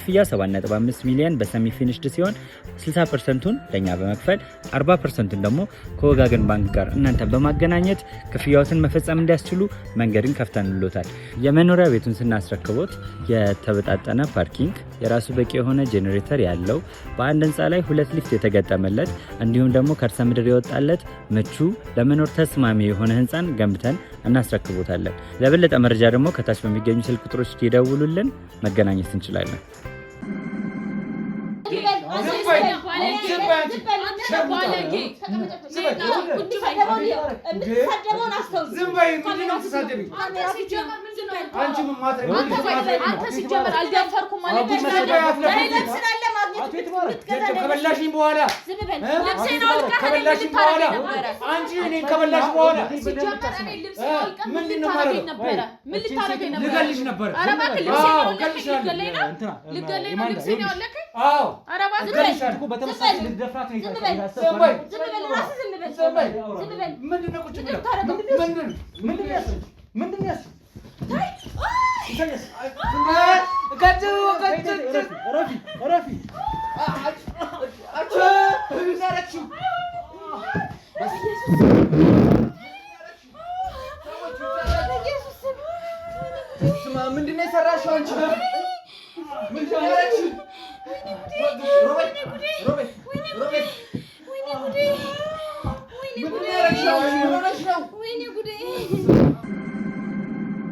ክፍያ 7.5 ሚሊዮን በሰሚ ፊኒሽድ ሲሆን 60%ቱን ለኛ በመክፈል 40%ቱን ደግሞ ከወጋገን ባንክ ጋር እናንተ በማገናኘት ክፍያዎትን መፈጸም እንዲያስችሉ መንገድን ከፍተንሎታል። የመኖሪያ ቤቱን ስናስረክቦት የተበጣጠነ ፓርኪንግ፣ የራሱ በቂ የሆነ ጄኔሬተር ያለው በአንድ ህንፃ ላይ 2 ሊፍት የተገጠመለት እንዲሁም ደግሞ ከርሰ ምድር የወጣለት ምቹ ለመኖር ተስማሚ የሆነ ህንፃን ገንብተን እናስረክቦታለን። ለበለጠ መረጃ ደግሞ ከታች በሚገኙ ስልክ ቁጥሮች ይደውሉልን፣ መገናኘት እንችላለን። ከበላሽኝ በኋላ አንቺ እኔ ከበላሽ በኋላ ምንድነው ማለት ነበር? ምን ልታረገኝ ነበር? ልገልሽ ነበር። ኧረ እባክህ ልገለኝ ነው። ልብሴን ያወለከኝ? አዎ። ኧረ እባክህ ልገልሻለሁ እኮ በተመሳሳይ ልደፍራት ነው ይታሰባል። ዝም በል ዝም በል ዝም በል። ምንድነው ቁጭ ብለው ምንድነው ያስፈልግ ምንድነው ያስፈልግ ታይ ይታየስ ዝም በል ከቱ ረፊ ረፊ አቹ እናረቺ ስማ ምንድነው የሰራሽው አንቺ? ምንድነው ያረቺ? ሮቤት ሮቤት ሮቤት ወይኔ ጉዴ ወይኔ ጉዴ